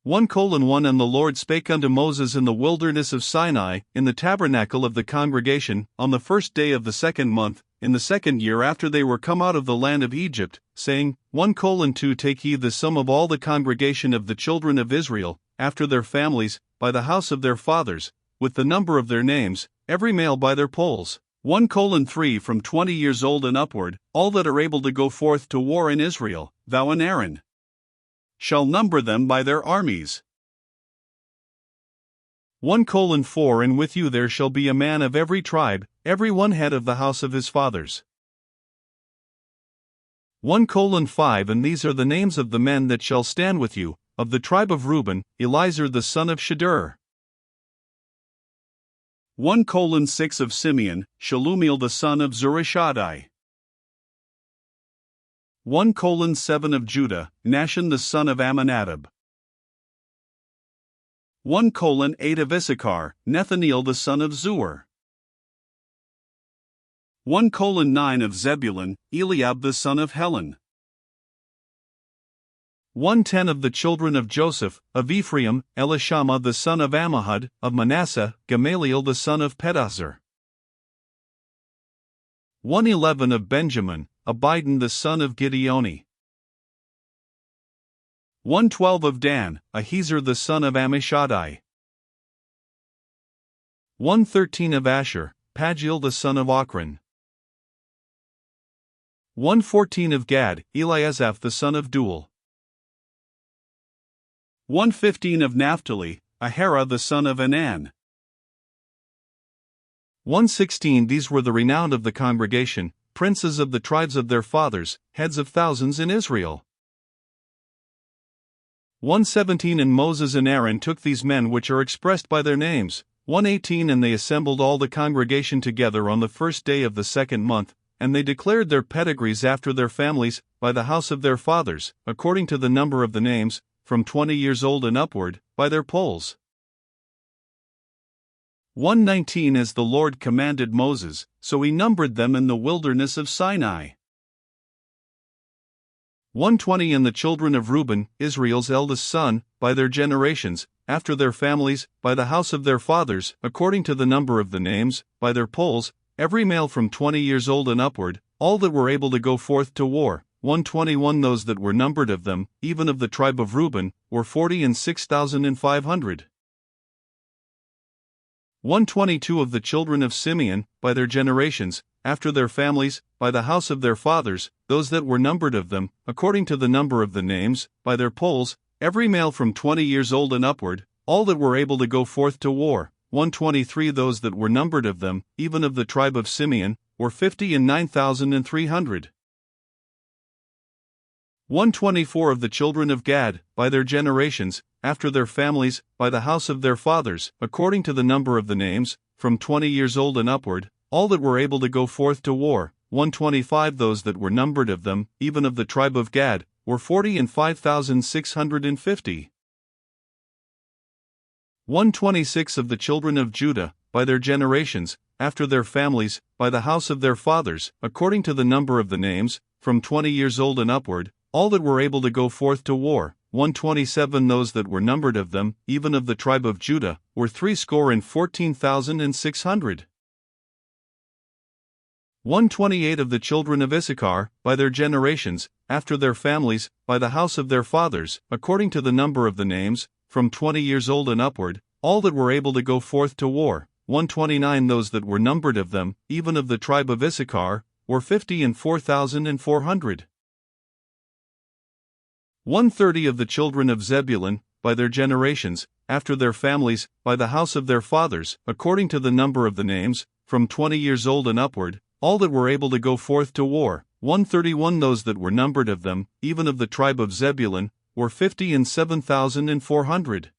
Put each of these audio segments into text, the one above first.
1:1 And the Lord spake unto Moses in the wilderness of Sinai, in the tabernacle of the congregation, on the first day of the second month, in the second year after they were come out of the land of Egypt, saying, 1:2 Take ye the sum of all the congregation of the children of Israel, after their families, by the house of their fathers, with the number of their names, every male by their polls. 1:3 From 20 years old and upward, all that are able to go forth to war in Israel, thou and Aaron shall number them by their armies. 1:4 And with you there shall be a man of every tribe, every one head of the house of his fathers. 1:5 And these are the names of the men that shall stand with you, of the tribe of Reuben, Elizur the son of Shedeur. 1:6 Of Simeon, Shalumiel the son of Zurishaddai. 1:7 Of Judah, Nahshon the son of Amminadab. 1:8 Of Issachar, Nethaneel the son of Zuar. 1:9 Of Zebulun, Eliab the son of Helon. 1:10 Of the children of Joseph, of Ephraim, Elishama the son of Ammihud, of Manasseh, Gamaliel the son of Pedahzur. 1:11 Of Benjamin, Abidan the son of Gideoni. 1:12 Of Dan, Ahiezer the son of Ammishaddai. 1:13 Of Asher, Pagiel the son of Ochran. 1:14 Of Gad, Eliasaph the son of Duel. 1:15 Of Naphtali, Ahara the son of Anan. 1:16 These were the renowned of the congregation, princes of the tribes of their fathers, heads of thousands in Israel. 1:17 And Moses and Aaron took these men which are expressed by their names. 1:18 And they assembled all the congregation together on the first day of the second month, and they declared their pedigrees after their families, by the house of their fathers, according to the number of the names, from 20 years old and upward, by their polls. 1:19 As the Lord commanded Moses, so he numbered them in the wilderness of Sinai. 1:20 And the children of Reuben, Israel's eldest son, by their generations, after their families, by the house of their fathers, according to the number of the names, by their polls, every male from 20 years old and upward, all that were able to go forth to war. 1:21 Those that were numbered of them, even of the tribe of Reuben, were 46,500. 1:22 Of the children of Simeon, by their generations, after their families, by the house of their fathers, those that were numbered of them, according to the number of the names, by their polls, every male from 20 years old and upward, all that were able to go forth to war. 1:23 Those that were numbered of them, even of the tribe of Simeon, were 59,300. 1:24 Of the children of Gad, by their generations, after their families, by the house of their fathers, according to the number of the names, from 20 years old and upward, all that were able to go forth to war. 1:25 Those that were numbered of them, even of the tribe of Gad, were 45,650. 1:26 Of the children of Judah, by their generations, after their families, by the house of their fathers, according to the number of the names, from 20 years old and upward, all that were able to go forth to war. 1:27 Those that were numbered of them, even of the tribe of Judah, were 314,600. 1:28 Of the children of Issachar, by their generations, after their families, by the house of their fathers, according to the number of the names, from 20 years old and upward, all that were able to go forth to war. 1:29 Those that were numbered of them, even of the tribe of Issachar, were 54,400. 1:30 Of the children of Zebulun, by their generations, after their families, by the house of their fathers, according to the number of the names, from 20 years old and upward, all that were able to go forth to war. 1:31 Those that were numbered of them, even of the tribe of Zebulun, were 57,400.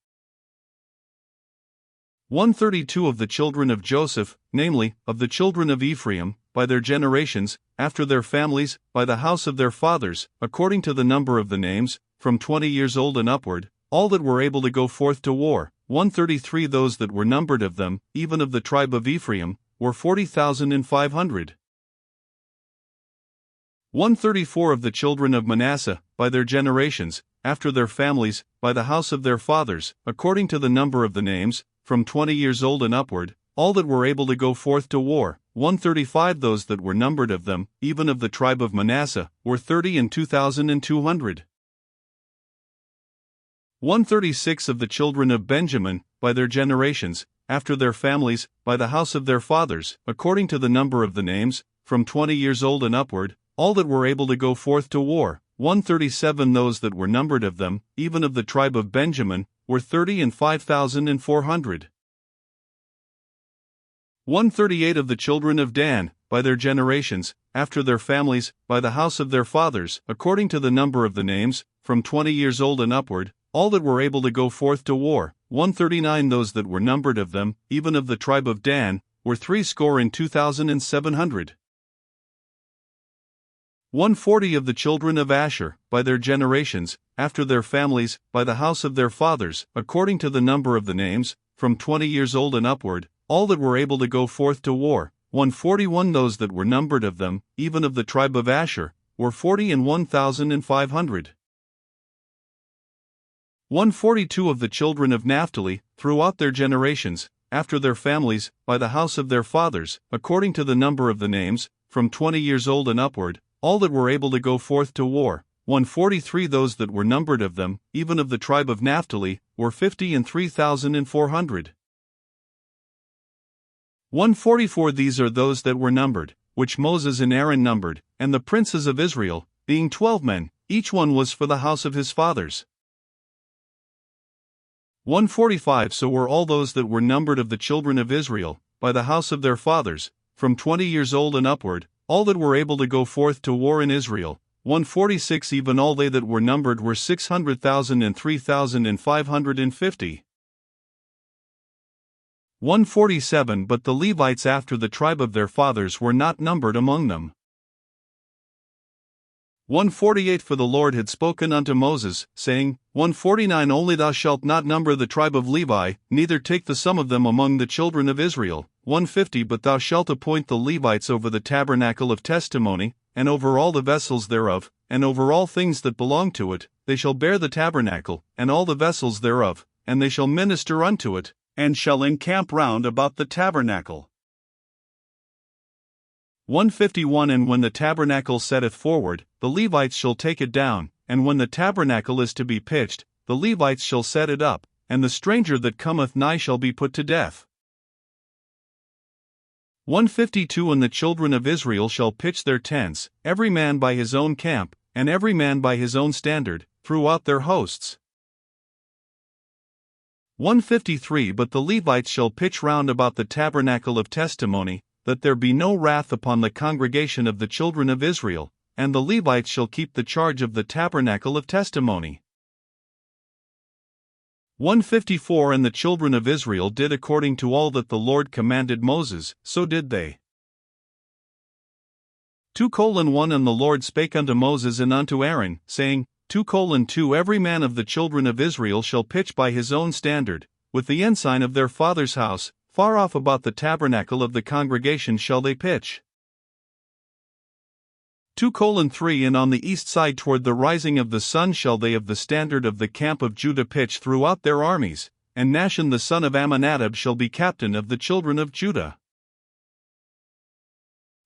1:32 Of the children of Joseph, namely, of the children of Ephraim, by their generations, after their families, by the house of their fathers, according to the number of the names, from 20 years old and upward, all that were able to go forth to war. 1:33 Those that were numbered of them, even of the tribe of Ephraim, were 40,500. 1:34 Of the children of Manasseh, by their generations, after their families, by the house of their fathers, according to the number of the names, from 20 years old and upward, all that were able to go forth to war, 135. Those that were numbered of them, even of the tribe of Manasseh, were 30 and 2,200. 136 of the children of Benjamin, by their generations, after their families, by the house of their fathers, according to the number of the names, from 20 years old and upward, all that were able to go forth to war, 137. Those that were numbered of them, even of the tribe of Benjamin, were 30 and 5,400. 138 of the children of Dan, by their generations, after their families, by the house of their fathers, according to the number of the names, from 20 years old and upward, all that were able to go forth to war, 139. Those that were numbered of them, even of the tribe of Dan, were 62,700. 140 of the children of Asher, by their generations, after their families, by the house of their fathers, according to the number of the names, from 20 years old and upward, all that were able to go forth to war, 141. Those that were numbered of them, even of the tribe of Asher, were 40 and 1,500. 142 of the children of Naphtali, throughout their generations, after their families, by the house of their fathers, according to the number of the names, from 20 years old and upward, all that were able to go forth to war, 143. Those that were numbered of them, even of the tribe of Naphtali, were 50 and 3,400. 144. These are those that were numbered, which Moses and Aaron numbered, and the princes of Israel, being 12 men, each one was for the house of his fathers. 145. So were all those that were numbered of the children of Israel, by the house of their fathers, from 20 years old and upward, all that were able to go forth to war in Israel, 146. Even all they that were numbered were 600,000 and 3,550. 147. But the Levites after the tribe of their fathers were not numbered among them. 148. For the Lord had spoken unto Moses, saying, 149. Only thou shalt not number the tribe of Levi, neither take the sum of them among the children of Israel. 150. But thou shalt appoint the Levites over the tabernacle of testimony, and over all the vessels thereof, and over all things that belong to it. They shall bear the tabernacle, and all the vessels thereof, and they shall minister unto it, and shall encamp round about the tabernacle. 151. And when the tabernacle setteth forward, the Levites shall take it down, and when the tabernacle is to be pitched, the Levites shall set it up, and the stranger that cometh nigh shall be put to death. 152. And the children of Israel shall pitch their tents, every man by his own camp, and every man by his own standard, throughout their hosts. 153. But the Levites shall pitch round about the tabernacle of testimony, that there be no wrath upon the congregation of the children of Israel, and the Levites shall keep the charge of the tabernacle of testimony. 154. And the children of Israel did according to all that the Lord commanded Moses, so did they. 2:1 And the Lord spake unto Moses and unto Aaron, saying, 2:2 Every man of the children of Israel shall pitch by his own standard, with the ensign of their father's house, far off about the tabernacle of the congregation shall they pitch. 2:3 And on the east side toward the rising of the sun shall they of the standard of the camp of Judah pitch throughout their armies, and Nahshon the son of Amminadab shall be captain of the children of Judah.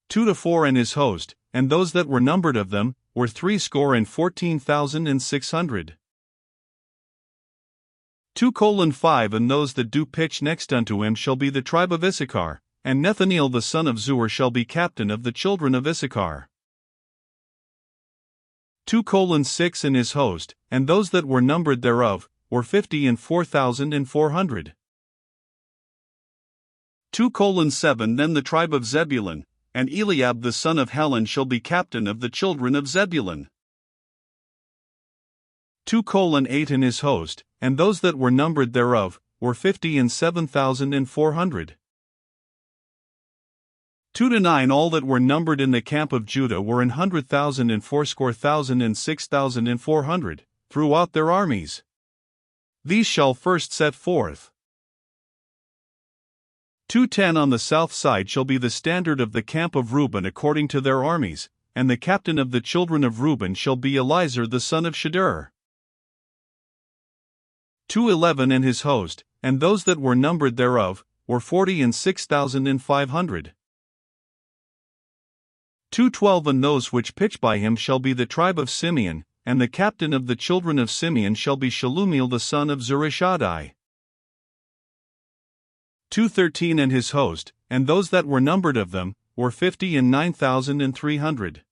2-4 And his host, and those that were numbered of them, were 314,600. 2:5 And those that do pitch next unto him shall be the tribe of Issachar, and Nethaneel the son of Zuar shall be captain of the children of Issachar. 2:6 And his host, and those that were numbered thereof, were 54,400. 2:7 Then the tribe of Zebulun, and Eliab the son of Helon shall be captain of the children of Zebulun. 2:8 And his host, and those that were numbered thereof, were 57,400. 2-9 All that were numbered in the camp of Judah were 100,000 and 4,000 and 6,400, throughout their armies. These shall first set forth. 2:10 On the south side shall be the standard of the camp of Reuben according to their armies, and the captain of the children of Reuben shall be Elizur the son of Shedeur. 2:11 And his host, and those that were numbered thereof, were 46,500. 2:12 And those which pitch by him shall be the tribe of Simeon, and the captain of the children of Simeon shall be Shalumiel the son of Zurishaddai. 2:13 And his host, and those that were numbered of them, were 59,300.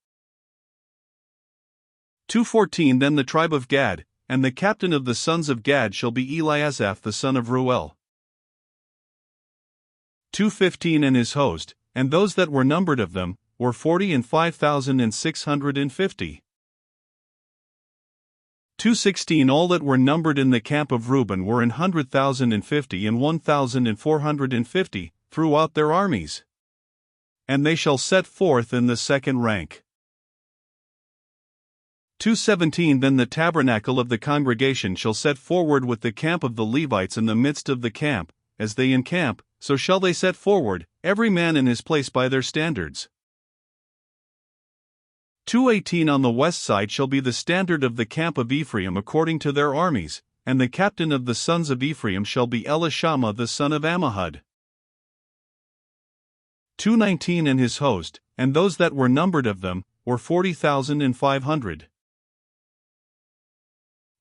2:14 Then the tribe of Gad, and the captain of the sons of Gad shall be Eliasaph the son of Ruel. 2:15 And his host, and those that were numbered of them, were 45,650. 2:16 All that were numbered in the camp of Reuben were 100,050 and 1,450, throughout their armies. And they shall set forth in the second rank. 2:17 Then the tabernacle of the congregation shall set forward with the camp of the Levites in the midst of the camp, as they encamp, so shall they set forward, every man in his place by their standards. 2:18 On the west side shall be the standard of the camp of Ephraim according to their armies, and the captain of the sons of Ephraim shall be Elishama the son of Ammihud. 2:19 And his host, and those that were numbered of them, were 40,500.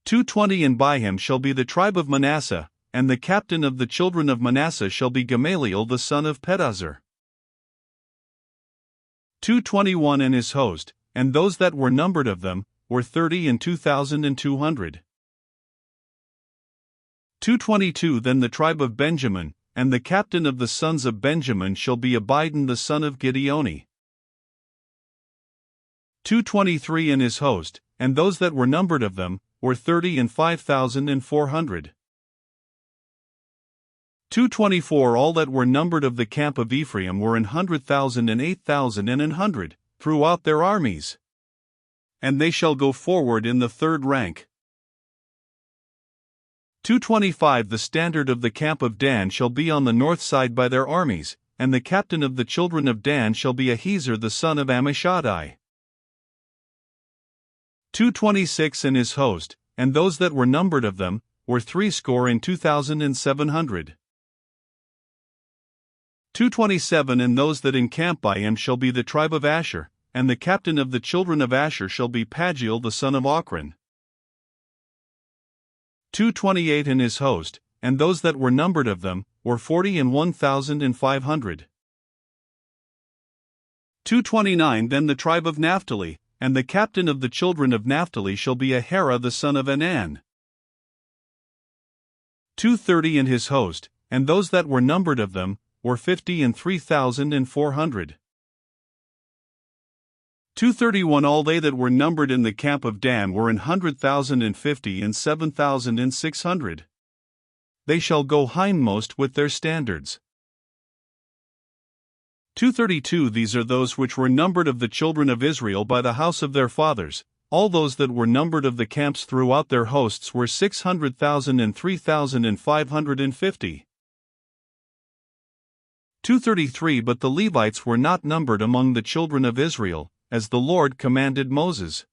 2:20 And by him shall be the tribe of Manasseh, and the captain of the children of Manasseh shall be Gamaliel the son of Pedahzur. 2:21 And his host, and those that were numbered of them, were 32,200. 2:22 Then the tribe of Benjamin, and the captain of the sons of Benjamin shall be Abidan the son of Gideoni. 2:23 And his host, and those that were numbered of them, were 35,400. 2:24 All that were numbered of the camp of Ephraim were 100,000 and 8,000 and 100, throughout their armies. And they shall go forward in the third rank. 2:25 The standard of the camp of Dan shall be on the north side by their armies, and the captain of the children of Dan shall be Ahiezer the son of Ammishaddai. 2:26 And his host, and those that were numbered of them, were 62,700. 2:27 And those that encamp by him shall be the tribe of Asher, and the captain of the children of Asher shall be Pagiel the son of Ochran. 2:28 And his host, and those that were numbered of them, were 41,500. 2:29 Then the tribe of Naphtali, and the captain of the children of Naphtali shall be Ahara the son of Anan. 2:30 And his host, and those that were numbered of them, were 53,400. 2:31 All they that were numbered in the camp of Dan were 100,050 and 7,600. They shall go hindmost with their standards. 2:32 These are those which were numbered of the children of Israel by the house of their fathers. All those that were numbered of the camps throughout their hosts were 600,000 and 3,550. 2:33 But the Levites were not numbered among the children of Israel, as the Lord commanded Moses.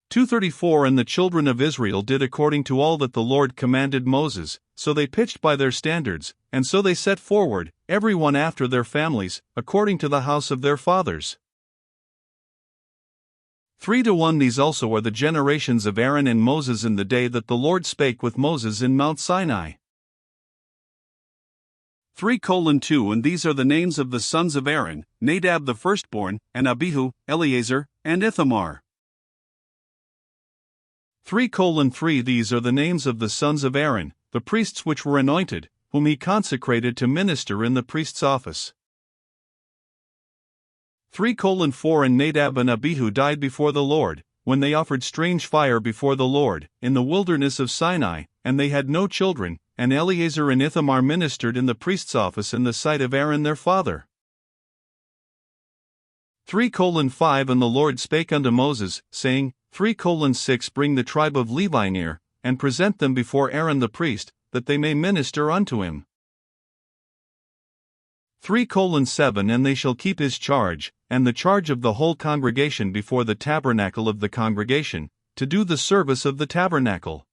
2:34 And the children of Israel did according to all that the Lord commanded Moses, so they pitched by their standards, and so they set forward, every one after their families, according to the house of their fathers. 3:1 These also are the generations of Aaron and Moses in the day that the Lord spake with Moses in Mount Sinai. 3:2 And these are the names of the sons of Aaron, Nadab the firstborn, and Abihu, Eleazar, and Ithamar. 3:3 These are the names of the sons of Aaron, the priests which were anointed, whom he consecrated to minister in the priest's office. 3:4 And Nadab and Abihu died before the Lord, when they offered strange fire before the Lord, in the wilderness of Sinai, and they had no children, and Eleazar and Ithamar ministered in the priest's office in the sight of Aaron their father. 3:5 And the Lord spake unto Moses, saying, 3:6 Bring the tribe of Levi near, and present them before Aaron the priest, that they may minister unto him. 3:7 And they shall keep his charge, and the charge of the whole congregation before the tabernacle of the congregation, to do the service of the tabernacle.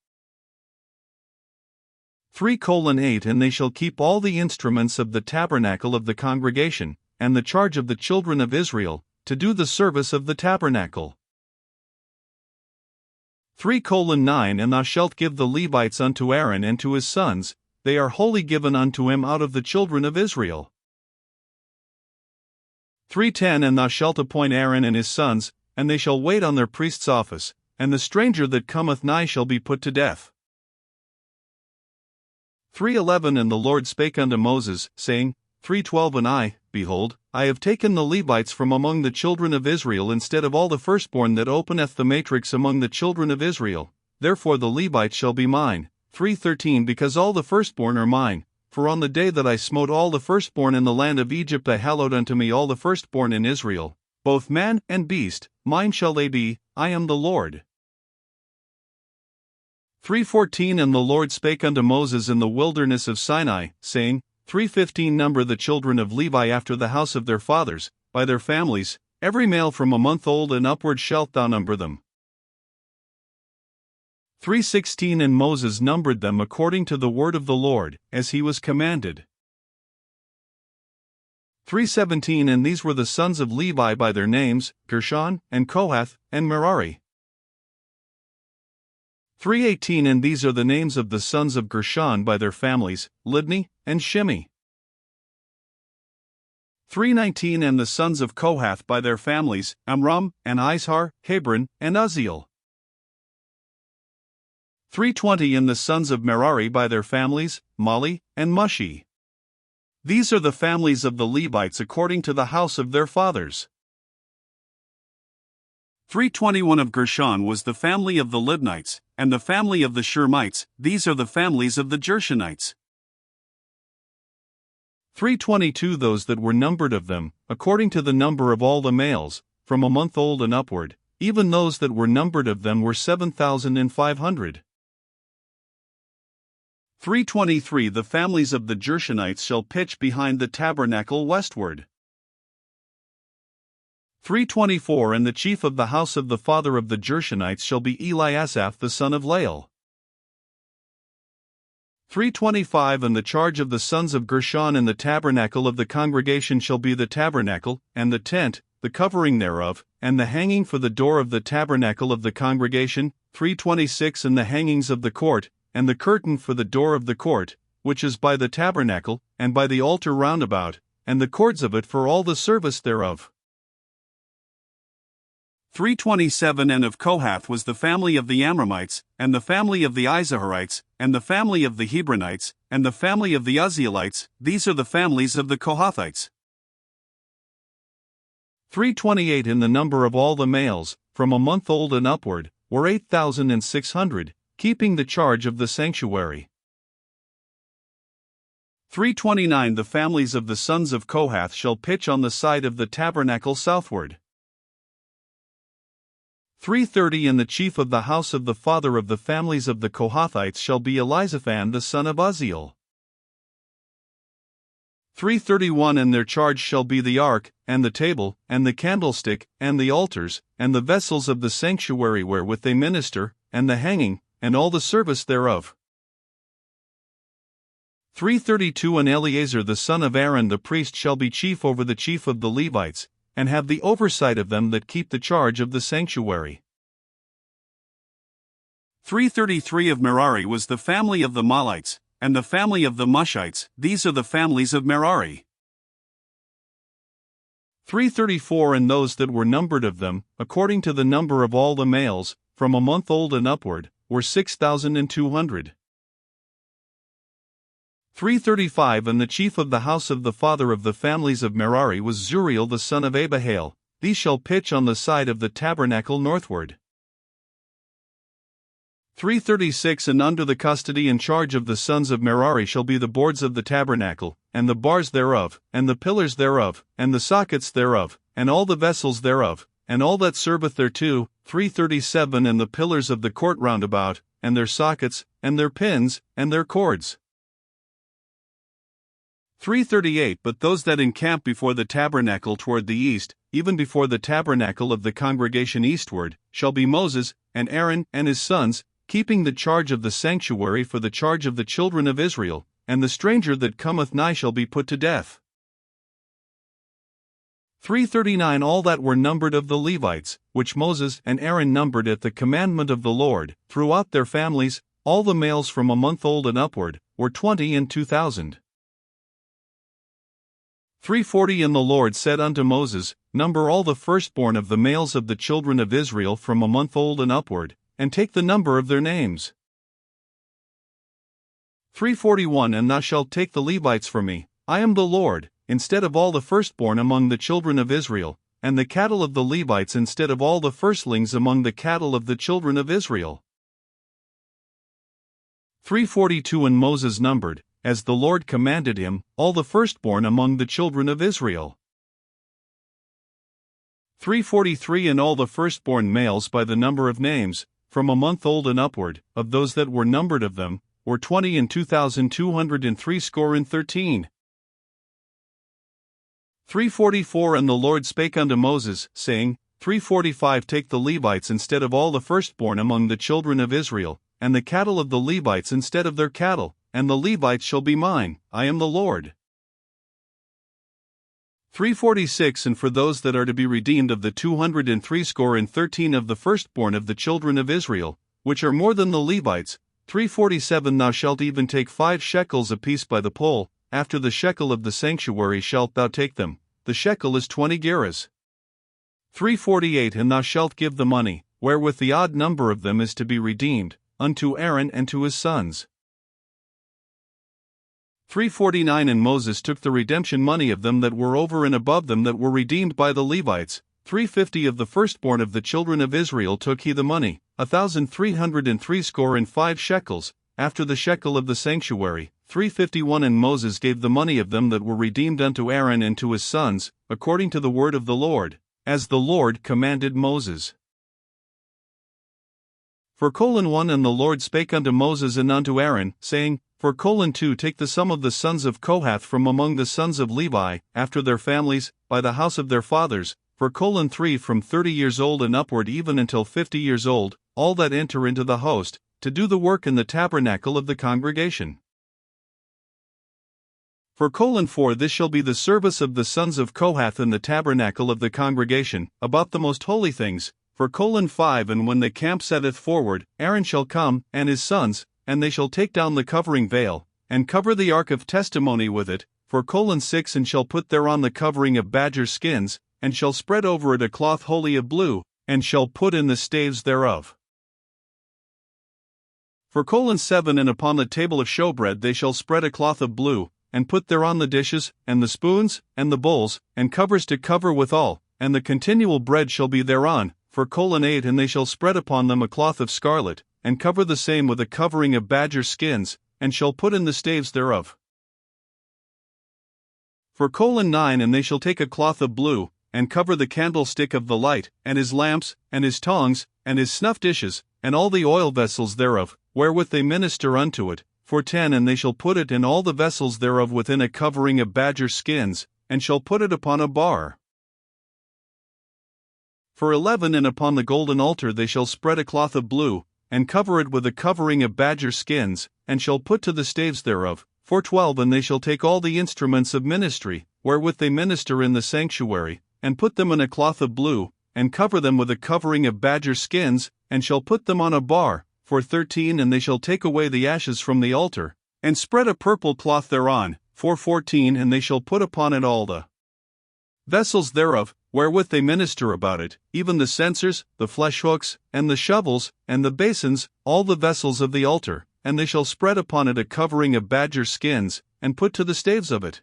3:8 And they shall keep all the instruments of the tabernacle of the congregation, and the charge of the children of Israel, to do the service of the tabernacle. 3:9 And thou shalt give the Levites unto Aaron and to his sons, they are wholly given unto him out of the children of Israel. 3:10 And thou shalt appoint Aaron and his sons, and they shall wait on their priest's office, and the stranger that cometh nigh shall be put to death. 3:11 And the Lord spake unto Moses, saying, 3:12 And I, behold, I have taken the Levites from among the children of Israel instead of all the firstborn that openeth the matrix among the children of Israel, therefore the Levites shall be mine. 3:13 Because all the firstborn are mine, for on the day that I smote all the firstborn in the land of Egypt I hallowed unto me all the firstborn in Israel, both man and beast, mine shall they be, I am the Lord. 3:14 And the Lord spake unto Moses in the wilderness of Sinai, saying, 3:15 Number the children of Levi after the house of their fathers, by their families, every male from a month old and upward shalt thou number them. 3:16 And Moses numbered them according to the word of the Lord, as he was commanded. 3:17 And these were the sons of Levi by their names, Gershon, and Kohath, and Merari. 3:18 And these are the names of the sons of Gershon by their families, Libni, and Shimi. 3:19 And the sons of Kohath by their families, Amram, and Izhar, Hebron, and Uzziel. 3:20 And the sons of Merari by their families, Mali, and Mushi. These are the families of the Levites according to the house of their fathers. 3:21 Of Gershon was the family of the Libnites, and the family of the Shermites, these are the families of the Gershonites. 3:22 Those that were numbered of them, according to the number of all the males, from a month old and upward, even those that were numbered of them were 7,500. 3:23 The families of the Gershonites shall pitch behind the tabernacle westward. 3:24 And the chief of the house of the father of the Gershonites shall be Eliasaph the son of Lael. 3:25 And the charge of the sons of Gershon in the tabernacle of the congregation shall be the tabernacle, and the tent, the covering thereof, and the hanging for the door of the tabernacle of the congregation. 3:26 And the hangings of the court, and the curtain for the door of the court, which is by the tabernacle, and by the altar round about, and the cords of it for all the service thereof. 3:27 And of Kohath was the family of the Amramites, and the family of the Izaharites, and the family of the Hebronites, and the family of the Uzzielites, these are the families of the Kohathites. 3:28 And the number of all the males, from a month old and upward, were 8,600, keeping the charge of the sanctuary. 3:29 The families of the sons of Kohath shall pitch on the side of the tabernacle southward. 3:30 And the chief of the house of the father of the families of the Kohathites shall be Elizaphan the son of Uzziel. 3:31 And their charge shall be the ark, and the table, and the candlestick, and the altars, and the vessels of the sanctuary wherewith they minister, and the hanging, and all the service thereof. 3:32 And Eleazar the son of Aaron the priest shall be chief over the chief of the Levites, and have the oversight of them that keep the charge of the sanctuary. 3:33 Of Merari was the family of the Malites, and the family of the Mushites, these are the families of Merari. 3:34 And those that were numbered of them, according to the number of all the males, from a month old and upward, were 6,200. 3:35 And the chief of the house of the father of the families of Merari was Zuriel the son of Abihail, these shall pitch on the side of the tabernacle northward. 3:36 And under the custody and charge of the sons of Merari shall be the boards of the tabernacle, and the bars thereof, and the pillars thereof, and the sockets thereof, and all the vessels thereof, and all that serveth thereto. 3:37 And the pillars of the court round about, and their sockets, and their pins, and their cords. 3:38 But those that encamp before the tabernacle toward the east, even before the tabernacle of the congregation eastward, shall be Moses, and Aaron, and his sons, keeping the charge of the sanctuary for the charge of the children of Israel, and the stranger that cometh nigh shall be put to death. 339 All that were numbered of the Levites, which Moses and Aaron numbered at the commandment of the Lord, throughout their families, all the males from a month old and upward, were 20 and 2,000. 340 And the Lord said unto Moses, Number all the firstborn of the males of the children of Israel from a month old and upward, and take the number of their names. 341 And thou shalt take the Levites for me, I am the Lord, instead of all the firstborn among the children of Israel, and the cattle of the Levites instead of all the firstlings among the cattle of the children of Israel. 342 And Moses numbered, as the Lord commanded him, all the firstborn among the children of Israel. 343 And all the firstborn males by the number of names, from a month old and upward, of those that were numbered of them, were 20 and 2,213. 344 And the Lord spake unto Moses, saying, 345 Take the Levites instead of all the firstborn among the children of Israel, and the cattle of the Levites instead of their cattle, and the Levites shall be mine, I am the Lord. 346 And for those that are to be redeemed of the 213 of the firstborn of the children of Israel, which are more than the Levites, 347 Thou shalt even take 5 shekels apiece by the poll, after the shekel of the sanctuary shalt thou take them, the shekel is 20 gerahs. 348 And thou shalt give the money, wherewith the odd number of them is to be redeemed, unto Aaron and to his sons. 349 And Moses took the redemption money of them that were over and above them that were redeemed by the Levites, 350 Of the firstborn of the children of Israel took he the money, 1,365 shekels, after the shekel of the sanctuary, 351 And Moses gave the money of them that were redeemed unto Aaron and to his sons, according to the word of the Lord, as the Lord commanded Moses. 4:1 And the Lord spake unto Moses and unto Aaron, saying, 4:2 Take the sum of the sons of Kohath from among the sons of Levi, after their families, by the house of their fathers, 4:3 From 30 years old and upward even until 50 years old, all that enter into the host, to do the work in the tabernacle of the congregation. 4:4 This shall be the service of the sons of Kohath in the tabernacle of the congregation, about the most holy things. 4:5 And when the camp setteth forward, Aaron shall come, and his sons, and they shall take down the covering veil, and cover the ark of testimony with it. 4:6 And shall put thereon the covering of badger skins, and shall spread over it a cloth wholly of blue, and shall put in the staves thereof. 4:7 And upon the table of showbread they shall spread a cloth of blue, and put thereon the dishes, and the spoons, and the bowls, and covers to cover withal, and the continual bread shall be thereon. 4:8 And they shall spread upon them a cloth of scarlet, and cover the same with a covering of badger skins, and shall put in the staves thereof. 4:9 And they shall take a cloth of blue, and cover the candlestick of the light, and his lamps, and his tongs, and his snuff dishes, and all the oil vessels thereof, wherewith they minister unto it. 4:10 And they shall put it in all the vessels thereof within a covering of badger skins, and shall put it upon a bar. 4:11 And upon the golden altar they shall spread a cloth of blue, and cover it with a covering of badger skins, and shall put to the staves thereof. 4:12 And they shall take all the instruments of ministry, wherewith they minister in the sanctuary, and put them in a cloth of blue, and cover them with a covering of badger skins, and shall put them on a bar. 4:13 And they shall take away the ashes from the altar, and spread a purple cloth thereon. 4:14 And they shall put upon it all the vessels thereof, wherewith they minister about it, even the censers, the flesh hooks, and the shovels, and the basins, all the vessels of the altar, and they shall spread upon it a covering of badger skins, and put to the staves of it.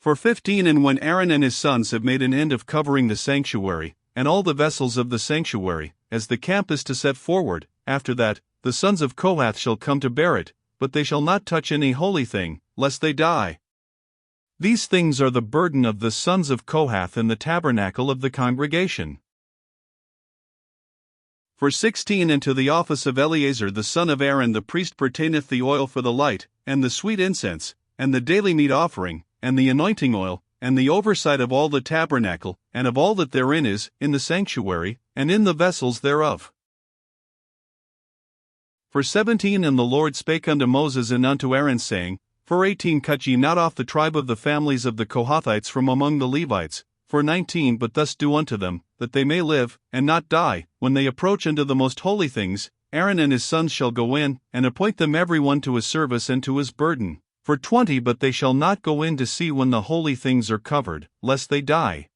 4:15 And when Aaron and his sons have made an end of covering the sanctuary, and all the vessels of the sanctuary, as the camp is to set forward, after that, the sons of Kohath shall come to bear it, but they shall not touch any holy thing, lest they die. These things are the burden of the sons of Kohath in the tabernacle of the congregation. 4:16 And to the office of Eleazar the son of Aaron the priest pertaineth the oil for the light, and the sweet incense, and the daily meat offering, and the anointing oil, and the oversight of all the tabernacle, and of all that therein is, in the sanctuary, and in the vessels thereof. For 17 And the Lord spake unto Moses and unto Aaron, saying, For 18 Cut ye not off the tribe of the families of the Kohathites from among the Levites. For 19 But thus do unto them, that they may live, and not die, when they approach unto the most holy things. Aaron and his sons shall go in, and appoint them every one to his service and to his burden. For 20 But they shall not go in to see when the holy things are covered, lest they die.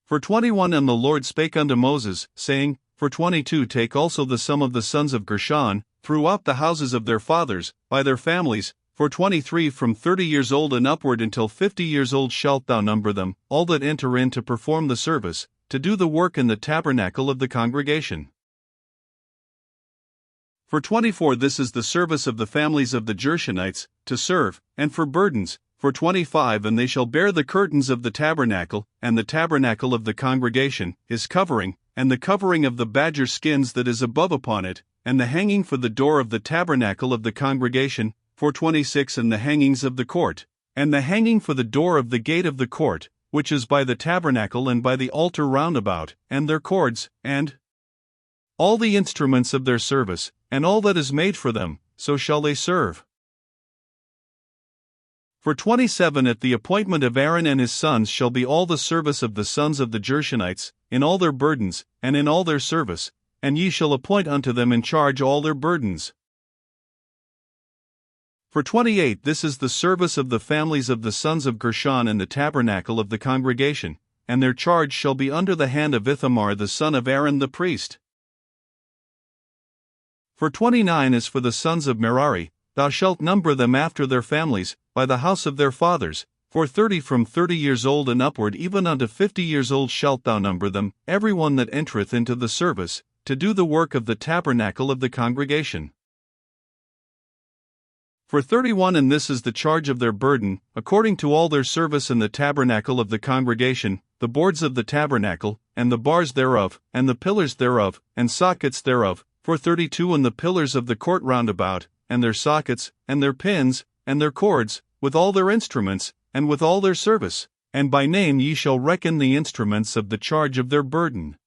For 21 And the Lord spake unto Moses, saying, For 22 Take also the sum of the sons of Gershon, throughout the houses of their fathers, by their families. For 23 From 30 years old and upward until 50 years old shalt thou number them, all that enter in to perform the service, to do the work in the tabernacle of the congregation. For 24 This is the service of the families of the Gershonites, to serve, and for burdens. For 25 And they shall bear the curtains of the tabernacle, and the tabernacle of the congregation, his covering, and the covering of the badger skins that is above upon it, and the hanging for the door of the tabernacle of the congregation. For 26 And the hangings of the court, and the hanging for the door of the gate of the court, which is by the tabernacle and by the altar round about, and their cords, and all the instruments of their service, and all that is made for them, so shall they serve. For 27 At the appointment of Aaron and his sons shall be all the service of the sons of the Gershonites, in all their burdens, and in all their service, and ye shall appoint unto them in charge all their burdens. For 28 This is the service of the families of the sons of Gershon in the tabernacle of the congregation, and their charge shall be under the hand of Ithamar the son of Aaron the priest. For 29 As for the sons of Merari, thou shalt number them after their families, by the house of their fathers. For 30 From 30 years old and upward even unto 50 years old shalt thou number them, every one that entereth into the service, to do the work of the tabernacle of the congregation. For 31 And this is the charge of their burden, according to all their service in the tabernacle of the congregation, the boards of the tabernacle, and the bars thereof, and the pillars thereof, and sockets thereof. For 32 And the pillars of the court round about, and their sockets, and their pins, and their cords, with all their instruments, and with all their service, and by name ye shall reckon the instruments of the charge of their burden.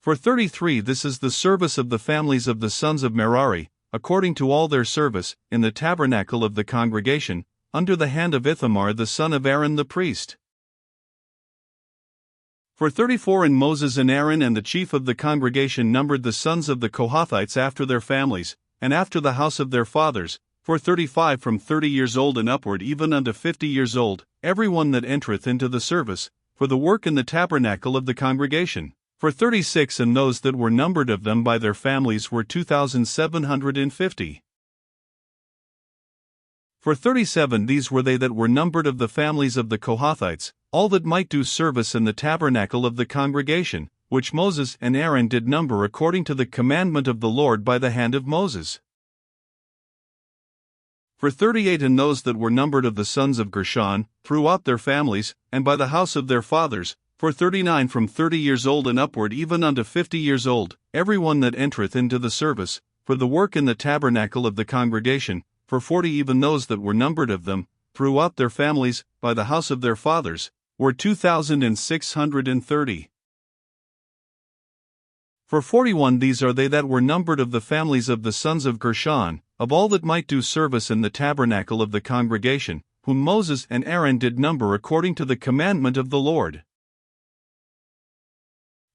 For 33 This is the service of the families of the sons of Merari, according to all their service, in the tabernacle of the congregation, under the hand of Ithamar the son of Aaron the priest. For 34 And Moses and Aaron and the chief of the congregation numbered the sons of the Kohathites after their families, and after the house of their fathers. For 35 From 30 years old and upward even unto 50 years old, every one that entereth into the service, for the work in the tabernacle of the congregation. For 36 And those that were numbered of them by their families were 2,750. For 37 These were they that were numbered of the families of the Kohathites, all that might do service in the tabernacle of the congregation, which Moses and Aaron did number according to the commandment of the Lord by the hand of Moses. For 38 And those that were numbered of the sons of Gershon, throughout their families, and by the house of their fathers. For 39 From 30 years old and upward even unto 50 years old, every one that entereth into the service, for the work in the tabernacle of the congregation. For 40 Even those that were numbered of them, throughout their families, by the house of their fathers, were 2,630. For 41 These are they that were numbered of the families of the sons of Gershon, of all that might do service in the tabernacle of the congregation, whom Moses and Aaron did number according to the commandment of the Lord.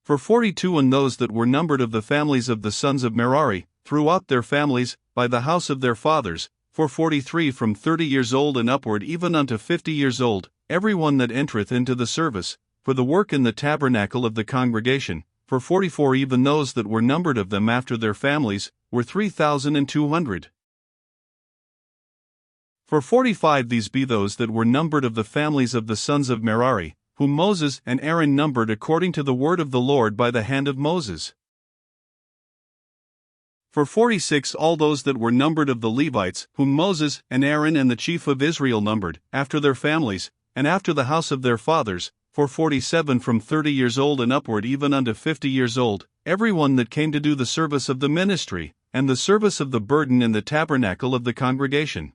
For 42 And those that were numbered of the families of the sons of Merari, throughout their families, by the house of their fathers. For 43 From 30 years old and upward even unto 50 years old, every one that entereth into the service, for the work in the tabernacle of the congregation. For 44 Even those that were numbered of them after their families, were 3,200. For 45 These be those that were numbered of the families of the sons of Merari, whom Moses and Aaron numbered according to the word of the Lord by the hand of Moses. For 46 All those that were numbered of the Levites, whom Moses and Aaron and the chief of Israel numbered, after their families, and after the house of their fathers. For 47 From 30 years old and upward even unto 50 years old, every one that came to do the service of the ministry, and the service of the burden in the tabernacle of the congregation.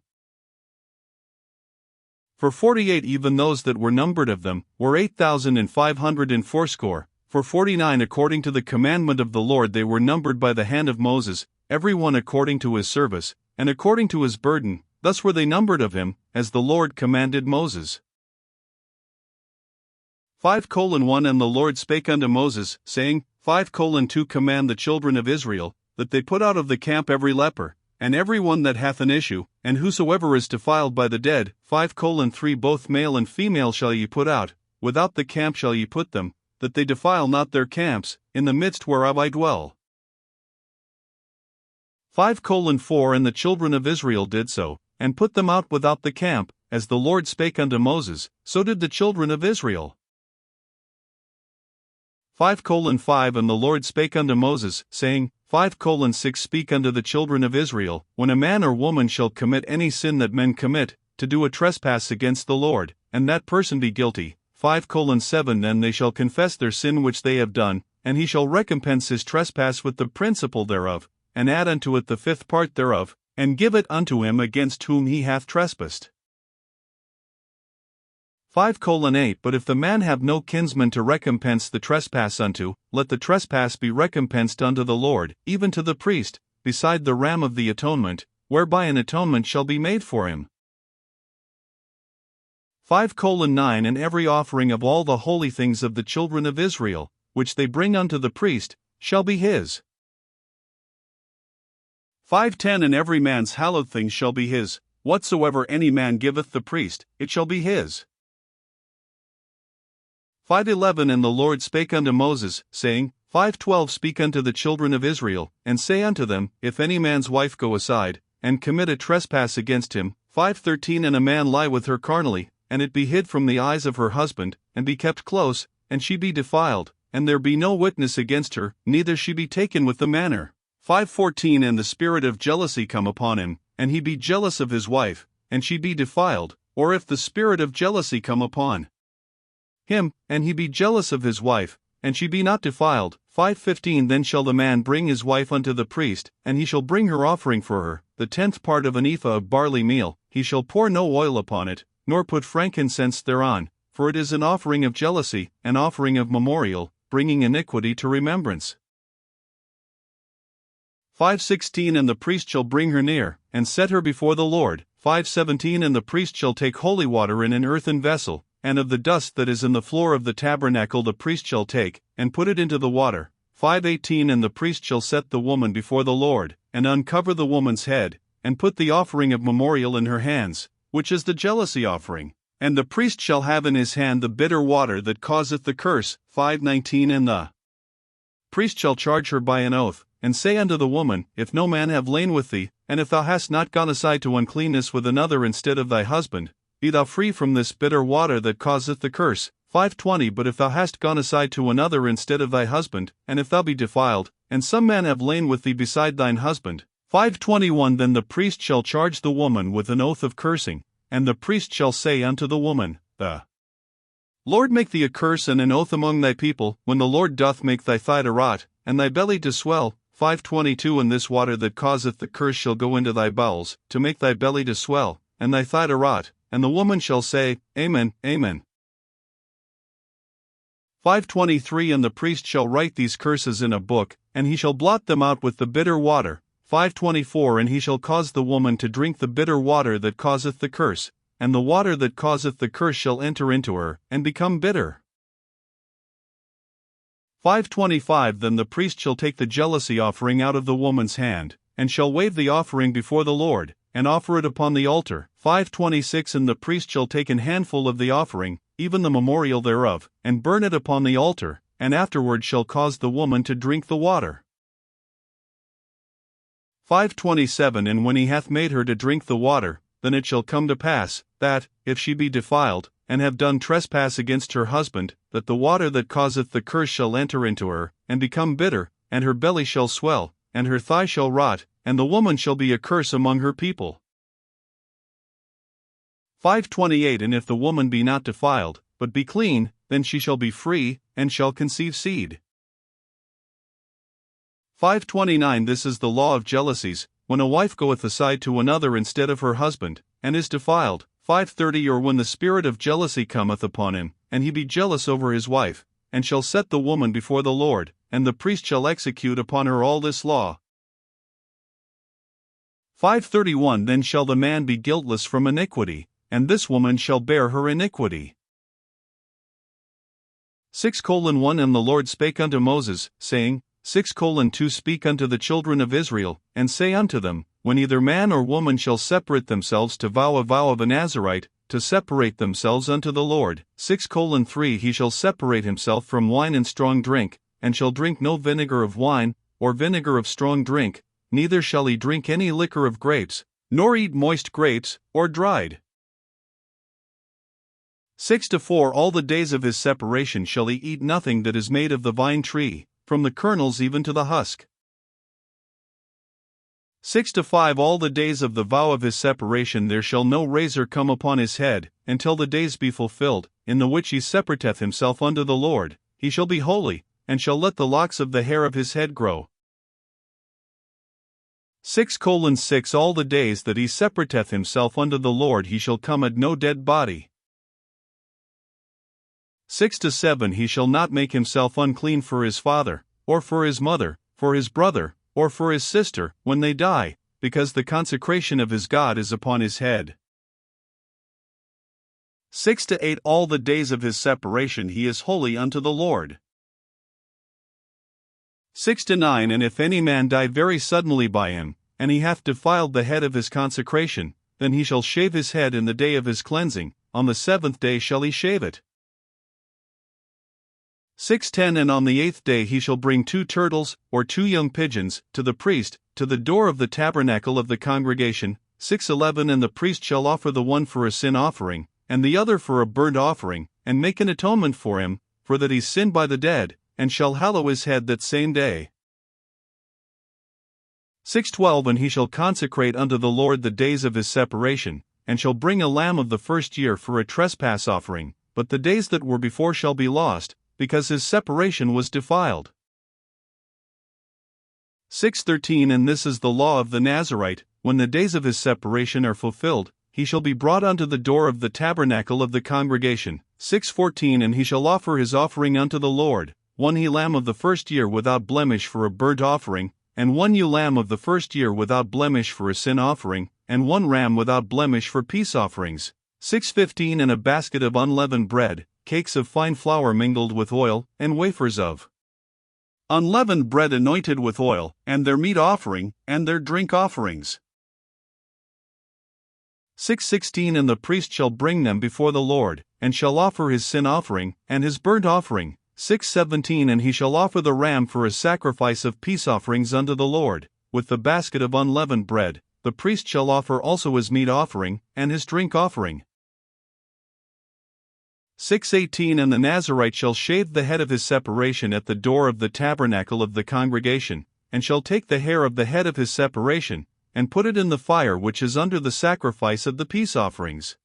For 48 Even those that were numbered of them, were 8,500 and fourscore. For 49 according to the commandment of the Lord they were numbered by the hand of Moses, every one according to his service, and according to his burden, thus were they numbered of him, as the Lord commanded Moses. 5:1 And the Lord spake unto Moses, saying, 5:2 Command the children of Israel, that they put out of the camp every leper, and every one that hath an issue, and whosoever is defiled by the dead. 5:3 Both male and female shall ye put out, without the camp shall ye put them, that they defile not their camps, in the midst whereof I dwell. 5:4 And the children of Israel did so, and put them out without the camp, as the Lord spake unto Moses, so did the children of Israel. 5:5 And the Lord spake unto Moses, saying, 5:6 Speak unto the children of Israel, when a man or woman shall commit any sin that men commit, to do a trespass against the Lord, and that person be guilty. 5:7 Then they shall confess their sin which they have done, and he shall recompense his trespass with the principal thereof, and add unto it the fifth part thereof, and give it unto him against whom he hath trespassed. 5:8 But if the man have no kinsman to recompense the trespass unto, let the trespass be recompensed unto the Lord, even to the priest, beside the ram of the atonement, whereby an atonement shall be made for him. 5:9 And every offering of all the holy things of the children of Israel, which they bring unto the priest, shall be his. 5:10 And every man's hallowed thing shall be his, whatsoever any man giveth the priest, it shall be his. 5:11 And the Lord spake unto Moses, saying, 5:12 Speak unto the children of Israel, and say unto them, if any man's wife go aside, and commit a trespass against him. 5:13 And a man lie with her carnally, and it be hid from the eyes of her husband, and be kept close, and she be defiled, and there be no witness against her, neither she be taken with the manner. 5:14 And the spirit of jealousy come upon him, and he be jealous of his wife, and she be defiled, or if the spirit of jealousy come upon him, and he be jealous of his wife, and she be not defiled. 5:15 Then shall the man bring his wife unto the priest, and he shall bring her offering for her, the 10th part of an ephah of barley meal. He shall pour no oil upon it, nor put frankincense thereon, for it is an offering of jealousy, an offering of memorial, bringing iniquity to remembrance. 5:16 And the priest shall bring her near, and set her before the Lord. 5:17 And the priest shall take holy water in an earthen vessel, and of the dust that is in the floor of the tabernacle the priest shall take, and put it into the water. 5:18 And the priest shall set the woman before the Lord, and uncover the woman's head, and put the offering of memorial in her hands, which is the jealousy offering. And the priest shall have in his hand the bitter water that causeth the curse. 5:19 And the priest shall charge her by an oath, and say unto the woman, if no man have lain with thee, and if thou hast not gone aside to uncleanness with another instead of thy husband, be thou free from this bitter water that causeth the curse. 5:20 But if thou hast gone aside to another instead of thy husband, and if thou be defiled, and some man have lain with thee beside thine husband. 5:21 Then the priest shall charge the woman with an oath of cursing, and the priest shall say unto the woman, the Lord make thee a curse and an oath among thy people, when the Lord doth make thy thigh to rot, and thy belly to swell. 5:22 And this water that causeth the curse shall go into thy bowels, to make thy belly to swell, and thy thigh to rot, and the woman shall say, Amen, Amen. 5:23 And the priest shall write these curses in a book, and he shall blot them out with the bitter water. 5:24 And he shall cause the woman to drink the bitter water that causeth the curse, and the water that causeth the curse shall enter into her, and become bitter. 5:25 Then the priest shall take the jealousy offering out of the woman's hand, and shall wave the offering before the Lord, and offer it upon the altar. 5:26 And the priest shall take an handful of the offering, even the memorial thereof, and burn it upon the altar, and afterward shall cause the woman to drink the water. 5:27 And when he hath made her to drink the water, then it shall come to pass, that, if she be defiled, and have done trespass against her husband, that the water that causeth the curse shall enter into her, and become bitter, and her belly shall swell, and her thigh shall rot, and the woman shall be a curse among her people. 5:28 And if the woman be not defiled, but be clean, then she shall be free, and shall conceive seed. 5:29 This is the law of jealousies, when a wife goeth aside to another instead of her husband, and is defiled. 5:30 Or when the spirit of jealousy cometh upon him, and he be jealous over his wife, and shall set the woman before the Lord, and the priest shall execute upon her all this law. 531 Then shall the man be guiltless from iniquity, and this woman shall bear her iniquity. 6:1 And the Lord spake unto Moses, saying, 6:2 Speak unto the children of Israel, and say unto them, When either man or woman shall separate themselves to vow a vow of a Nazarite, to separate themselves unto the Lord, 6:3 He shall separate himself from wine and strong drink, and shall drink no vinegar of wine, or vinegar of strong drink, neither shall he drink any liquor of grapes, nor eat moist grapes, or dried. 6:4 All the days of his separation shall he eat nothing that is made of the vine tree, from the kernels even to the husk. 6:5 All the days of the vow of his separation there shall no razor come upon his head, until the days be fulfilled, in the which he separateth himself unto the Lord. He shall be holy, and shall let the locks of the hair of his head grow. 6:6 All the days that he separateth himself unto the Lord he shall come at no dead body. 6-7 He shall not make himself unclean for his father, or for his mother, for his brother, or for his sister, when they die, because the consecration of his God is upon his head. 6-8 All the days of his separation he is holy unto the Lord. 6-9 And if any man die very suddenly by him, and he hath defiled the head of his consecration, then he shall shave his head in the day of his cleansing, on the 7th day shall he shave it. 6:10 And on the 8th day he shall bring 2 turtles, or 2 young pigeons, to the priest, to the door of the tabernacle of the congregation. 6:11 And the priest shall offer the one for a sin offering, and the other for a burnt offering, and make an atonement for him, for that he sinned by the dead, and shall hallow his head that same day. 6:12 And he shall consecrate unto the Lord the days of his separation, and shall bring a lamb of the first year for a trespass offering, but the days that were before shall be lost, because his separation was defiled. 6:13 And this is the law of the Nazarite, when the days of his separation are fulfilled, he shall be brought unto the door of the tabernacle of the congregation. 6:14 And he shall offer his offering unto the Lord, 1 he lamb of the first year without blemish for a burnt offering, and 1 ewe lamb of the first year without blemish for a sin offering, and 1 ram without blemish for peace offerings. 6:15 And a basket of unleavened bread, cakes of fine flour mingled with oil, and wafers of unleavened bread anointed with oil, and their meat offering, and their drink offerings. 6:16 And the priest shall bring them before the Lord, and shall offer his sin offering, and his burnt offering. 6:17 And he shall offer the ram for a sacrifice of peace offerings unto the Lord, with the basket of unleavened bread. The priest shall offer also his meat offering, and his drink offering. 6:18 And the Nazarite shall shave the head of his separation at the door of the tabernacle of the congregation, and shall take the hair of the head of his separation, and put it in the fire which is under the sacrifice of the peace offerings.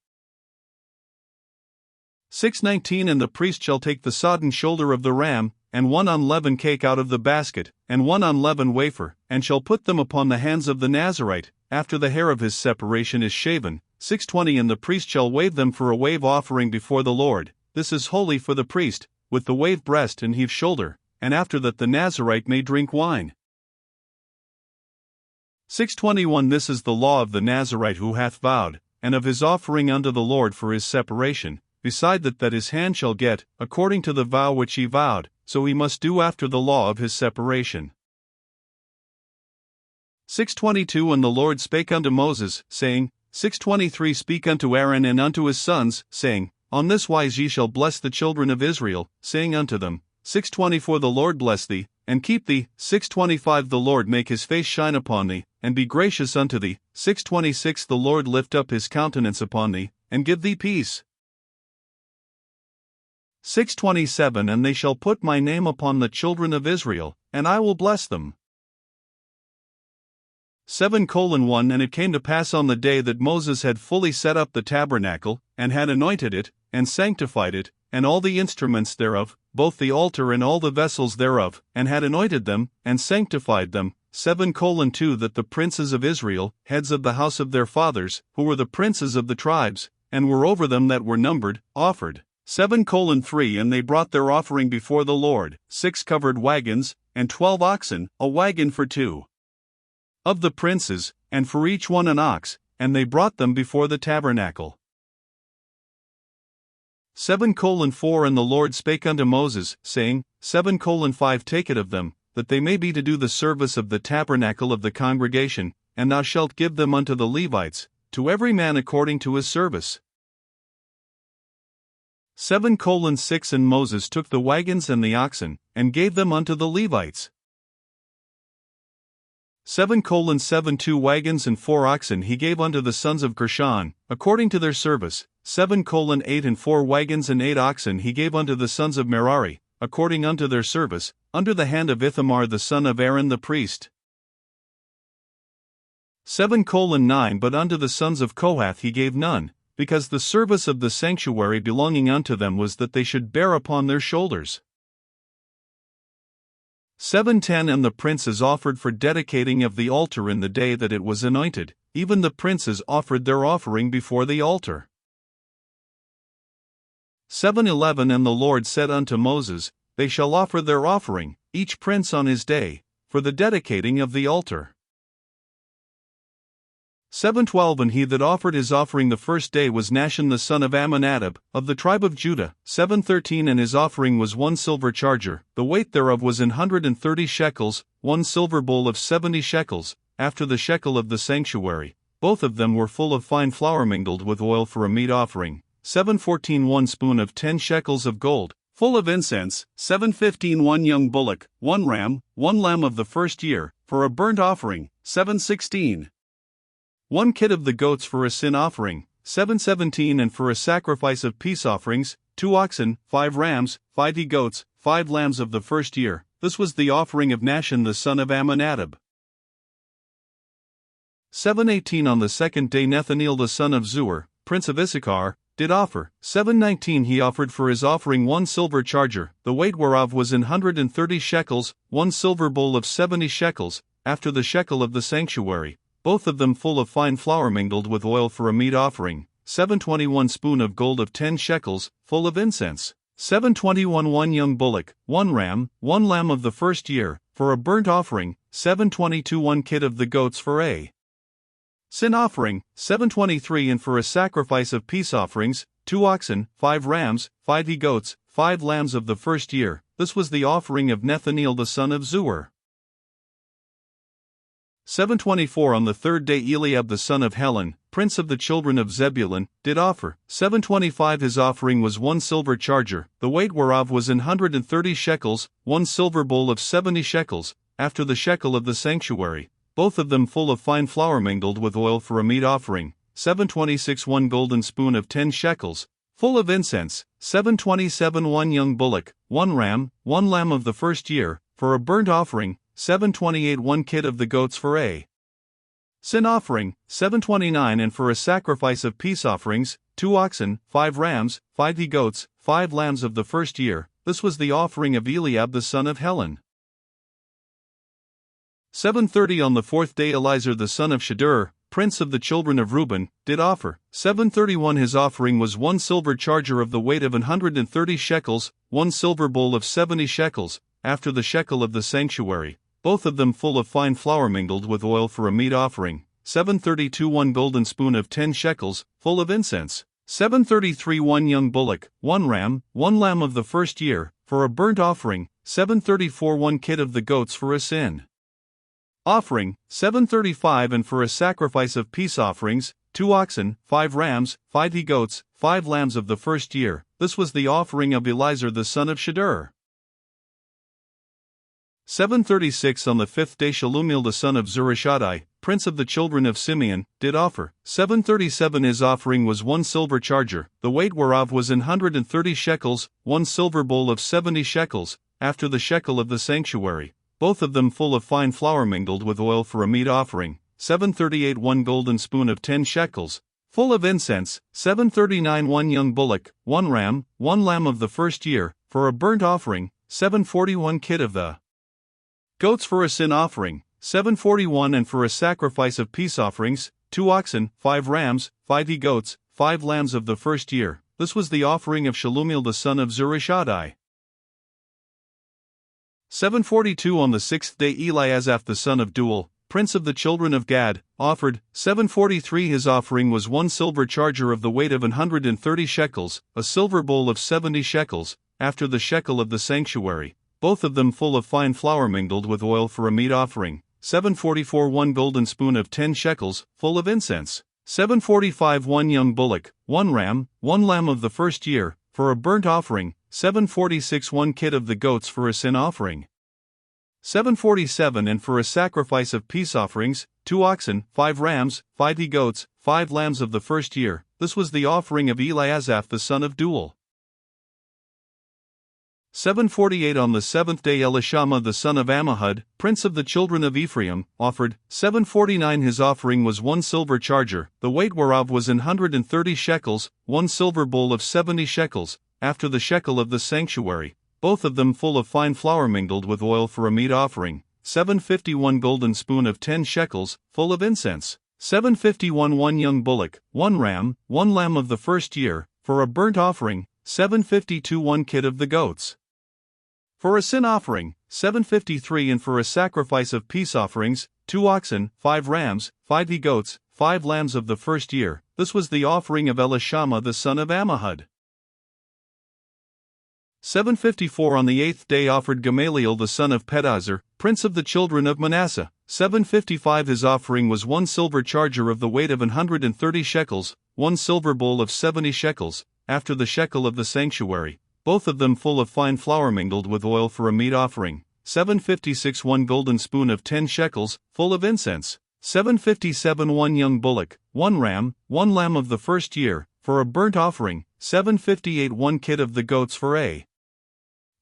6:19 And the priest shall take the sodden shoulder of the ram, and 1 unleavened cake out of the basket, and 1 unleavened wafer, and shall put them upon the hands of the Nazarite, after the hair of his separation is shaven. 6:20 And the priest shall wave them for a wave offering before the Lord. This is holy for the priest, with the wave breast and heave shoulder, and after that the Nazarite may drink wine. 6:21 This is the law of the Nazarite who hath vowed, and of his offering unto the Lord for his separation, beside that his hand shall get, according to the vow which he vowed, so he must do after the law of his separation. 6:22 And the Lord spake unto Moses, saying, 6:23 Speak unto Aaron and unto his sons, saying, On this wise ye shall bless the children of Israel, saying unto them, 6:24 The Lord bless thee, and keep thee. 6:25 The Lord make his face shine upon thee, and be gracious unto thee. 6:26 The Lord lift up his countenance upon thee, and give thee peace. 6:27 And they shall put my name upon the children of Israel, and I will bless them. 7:1 And it came to pass on the day that Moses had fully set up the tabernacle, and had anointed it, and sanctified it, and all the instruments thereof, both the altar and all the vessels thereof, and had anointed them, and sanctified them. 7:2 That the princes of Israel, heads of the house of their fathers, who were the princes of the tribes, and were over them that were numbered, offered 7:3 And they brought their offering before the Lord, 6 covered wagons, and 12 oxen, a wagon for 2 of the princes, and for each one an ox, and they brought them before the tabernacle. 7:4 And the Lord spake unto Moses, saying, 7:5 Take it of them, that they may be to do the service of the tabernacle of the congregation, and thou shalt give them unto the Levites, to every man according to his service. 7:6 And Moses took the wagons and the oxen, and gave them unto the Levites. 7:7 2 wagons and 4 oxen he gave unto the sons of Gershon, according to their service. 7:8 And 4 wagons and 8 oxen he gave unto the sons of Merari, according unto their service, under the hand of Ithamar the son of Aaron the priest. 7:9 But unto the sons of Kohath he gave none, because the service of the sanctuary belonging unto them was that they should bear upon their shoulders. 7:10 And the princes offered for dedicating of the altar in the day that it was anointed, even the princes offered their offering before the altar. 7:11 And the Lord said unto Moses, They shall offer their offering, each prince on his day, for the dedicating of the altar. 7:12 And he that offered his offering the first day was Nahshon the son of Amminadab, of the tribe of Judah. 7:13 And his offering was 1 silver charger, the weight thereof was 130 shekels, 1 silver bowl of 70 shekels, after the shekel of the sanctuary, both of them were full of fine flour mingled with oil for a meat offering. 7:14 1 spoon of 10 shekels of gold, full of incense. 7:15 1 young bullock, 1 ram, 1 lamb of the first year, for a burnt offering. 7:16 1 kid of the goats for a sin offering. 7:17 And for a sacrifice of peace offerings, 2 oxen, 5 rams, 5 he-goats, 5 lambs of the first year. This was the offering of Nahshon the son of Amminadab. 7:18 On the second day Nethaneel the son of Zuar, prince of Issachar, did offer. 7:19 He offered for his offering 1 silver charger, the weight whereof was 130 shekels, 1 silver bowl of 70 shekels, after the shekel of the sanctuary, both of them full of fine flour mingled with oil for a meat offering. 7:21 Spoon of gold of 10 shekels, full of incense. 7:21 1 young bullock, 1 ram, 1 lamb of the first year, for a burnt offering. 7:22 1 kid of the goats for a sin offering. 7:23 And for a sacrifice of peace offerings, 2 oxen, 5 rams, 5 he-goats, 5 lambs of the first year. This was the offering of Nethaneel the son of Zuar. 7:24 On the third day Eliab the son of Helon, prince of the children of Zebulun, did offer. 7:25 His offering was 1 silver charger, the weight whereof was 130 shekels, 1 silver bowl of 70 shekels, after the shekel of the sanctuary, both of them full of fine flour mingled with oil for a meat offering. 7:26 1 golden spoon of 10 shekels, full of incense. 7:27 1 young bullock, 1 ram, 1 lamb of the first year, for a burnt offering. 7:28 1 kid of the goats for a sin offering. 7:29 And for a sacrifice of peace offerings, 2 oxen, 5 rams, 5 he-goats, 5 lambs of the first year. This was the offering of Eliab the son of Helon. 7:30 On the fourth day Elizur the son of Shedeur, prince of the children of Reuben, did offer. 7:31 His offering was 1 silver charger of the weight of 130 shekels, 1 silver bowl of 70 shekels, after the shekel of the sanctuary, both of them full of fine flour mingled with oil for a meat offering. 7:32 1 golden spoon of 10 shekels, full of incense. 7:33 1 young bullock, 1 ram, 1 lamb of the first year, for a burnt offering. 7:34 1 kid of the goats for a sin offering. 7:35 And for a sacrifice of peace offerings, 2 oxen, 5 rams, 5 he-goats, 5 lambs of the first year. This was the offering of Elizur the son of Shedeur. 7:36 On the fifth day Shalumiel the son of Zurishaddai, prince of the children of Simeon, did offer. 7:37 His offering was 1 silver charger, the weight whereof was 130 shekels, 1 silver bowl of 70 shekels, after the shekel of the sanctuary, both of them full of fine flour mingled with oil for a meat offering. 7:38 1 golden spoon of 10 shekels, full of incense. 7:39 1 young bullock, 1 ram, 1 lamb of the first year, for a burnt offering. 7:41 kid of the goats for a sin offering. 7:41 And for a sacrifice of peace offerings, 2 oxen, 5 rams, 5 he-goats, 5 lambs of the first year. this was the offering of Shalumiel the son of Zurishaddai. 742 On the sixth day Eliasaph the son of Duel, prince of the children of Gad, offered. 743 His offering was 1 silver charger of the weight of 130 shekels, a silver bowl of 70 shekels, after the shekel of the sanctuary, both of them full of fine flour mingled with oil for a meat offering. 744 1 golden spoon of 10 shekels, full of incense. 745 1 young bullock, 1 ram, 1 lamb of the first year, for a burnt offering. 746 1 kid of the goats for a sin offering. 747 And for a sacrifice of peace offerings, 2 oxen, 5 rams, 5 he-goats, 5 lambs of the first year, this was the offering of Eliasaph the son of Duel. 748 On the seventh day Elishama the son of Ammihud, prince of the children of Ephraim, offered. 749 His offering was 1 silver charger, the weight whereof was 130 shekels, 1 silver bowl of 70 shekels, after the shekel of the sanctuary, both of them full of fine flour mingled with oil for a meat offering. 751 golden spoon of 10 shekels, full of incense. 751 1 young bullock, 1 ram, 1 lamb of the first year, for a burnt offering. 752 1 kid of the goats for a sin offering. 753 And for a sacrifice of peace offerings, 2 oxen, 5 rams, 5 he-goats, 5 lambs of the first year, this was the offering of Elishama the son of Ammihud. 754 On the eighth day offered Gamaliel the son of Pedahzur, prince of the children of Manasseh. 755 His offering was 1 silver charger of the weight of 130 shekels, 1 silver bowl of 70 shekels, after the shekel of the sanctuary, both of them full of fine flour mingled with oil for a meat offering. 756 1 golden spoon of 10 shekels, full of incense. 757 1 young bullock, 1 ram, 1 lamb of the first year, for a burnt offering. 758 1 kid of the goats for a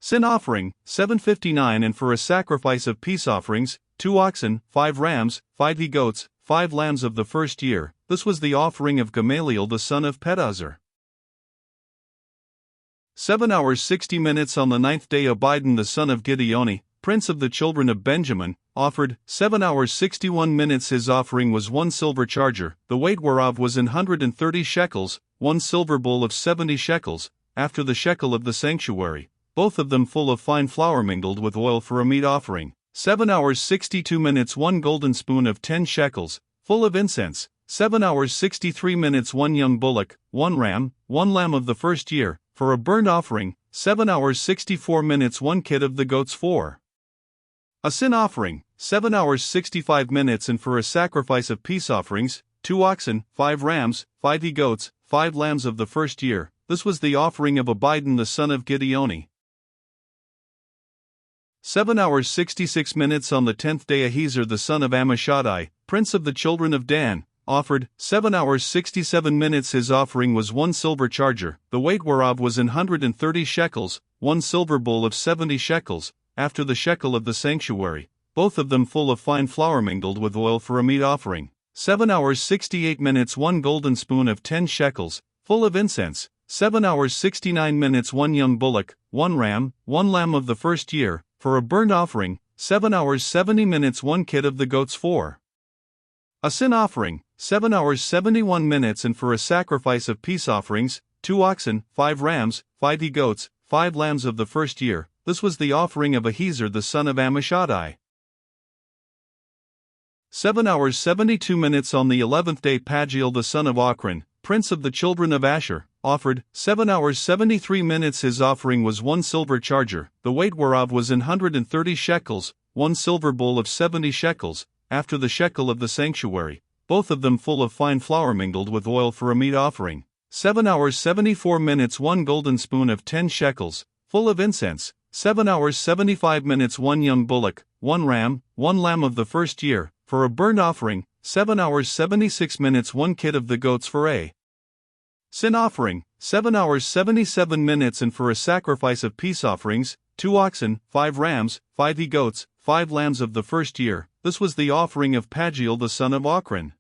sin offering. 759 And for a sacrifice of peace offerings, 2 oxen, 5 rams, 5 he-goats, 5 lambs of the first year, this was the offering of Gamaliel the son of Pedahzur. 7 hours 60 minutes On the ninth day Abidan the son of Gideoni, prince of the children of Benjamin, offered. 7 hours 61 minutes His offering was 1 silver charger, the weight whereof was 130 shekels, 1 silver bowl of 70 shekels, after the shekel of the sanctuary, both of them full of fine flour mingled with oil for a meat offering. 7 hours 62 minutes 1 golden spoon of 10 shekels, full of incense. 7 hours 63 minutes 1 young bullock, 1 ram, 1 lamb of the first year, for a burnt offering. 7 hours 64 minutes 1 kid of the goats for a sin offering. 7 hours 65 minutes And for a sacrifice of peace offerings, 2 oxen, 5 rams, 5 he-goats, 5 lambs of the first year, this was the offering of Abidan the son of Gideoni. 7 hours 66 minutes On the 10th day Ahiezer the son of Ammishaddai, prince of the children of Dan, offered. 7 hours 67 minutes His offering was 1 silver charger, the weight whereof was 130 shekels, 1 silver bowl of 70 shekels, after the shekel of the sanctuary, both of them full of fine flour mingled with oil for a meat offering. 7 hours 68 minutes 1 golden spoon of 10 shekels, full of incense. 7 hours 69 minutes 1 young bullock, 1 ram, 1 lamb of the first year, for a burnt offering. 7 hours 70 minutes 1 kid of the goats for a sin offering. 7 hours 71 minutes And for a sacrifice of peace offerings, 2 oxen, 5 rams, 5 he-goats, 5 lambs of the first year, this was the offering of Ahiezer the son of Ammishaddai. 7 hours 72 minutes On the 11th day Pagiel the son of Ochran, prince of the children of Asher, offered. 7 hours 73 minutes His offering was 1 silver charger, the weight whereof was 130 shekels, 1 silver bowl of 70 shekels, after the shekel of the sanctuary, both of them full of fine flour mingled with oil for a meat offering. 7 hours 74 minutes 1 golden spoon of 10 shekels, full of incense. 7 hours 75 minutes 1 young bullock, 1 ram, 1 lamb of the first year, for a burnt offering. 7 hours 76 minutes 1 kid of the goats for a sin offering. 7 hours 77 minutes And for a sacrifice of peace offerings, 2 oxen, 5 rams, 5 he-goats, 5 lambs of the first year, this was the offering of Pagiel the son of Ochran.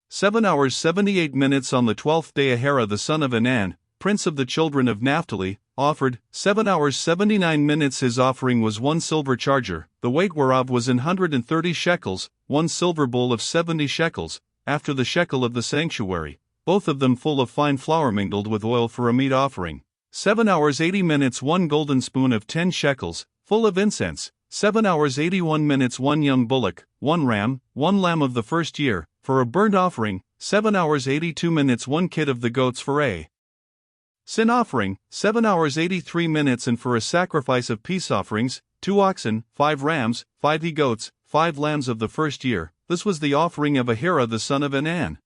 7 hours 78 minutes On the 12th day Ahara the son of Anan, prince of the children of Naphtali, offered. 7 hours 79 minutes His offering was 1 silver charger, the weight whereof was 130 shekels, 1 silver bowl of 70 shekels, after the shekel of the sanctuary, both of them full of fine flour mingled with oil for a meat offering. 7 hours 80 minutes 1 golden spoon of 10 shekels, full of incense. 7 hours 81 minutes 1 young bullock, 1 ram, 1 lamb of the first year, for a burnt offering. 7 hours 82 minutes 1 kid of the goats for a sin offering. 7 hours 83 minutes and for a sacrifice of peace offerings, 2 oxen, 5 rams, 5 he-goats, 5 lambs of the first year. This was the offering of Ahira the son of Enan.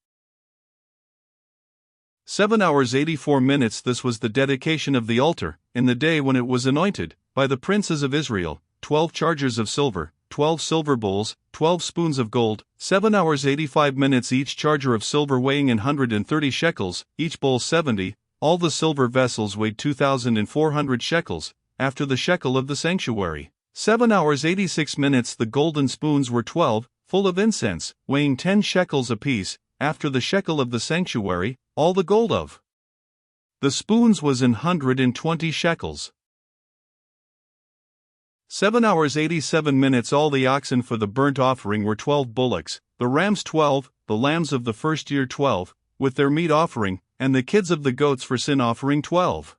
7 hours 84 minutes This was the dedication of the altar, in the day when it was anointed, by the princes of Israel. 12 chargers of silver, 12 silver bowls, 12 spoons of gold. 7 hours 85 minutes each charger of silver weighing 130 shekels, each bowl 70. All the silver vessels weighed 2,400 shekels, after the shekel of the sanctuary. 7 hours 86 minutes The golden spoons were 12, full of incense, weighing 10 shekels apiece, after the shekel of the sanctuary. All the gold of the spoons was 120 shekels. 7 hours 87 minutes All the oxen for the burnt offering were 12 bullocks, the rams 12, the lambs of the first year 12, with their meat offering, and the kids of the goats for sin offering 12.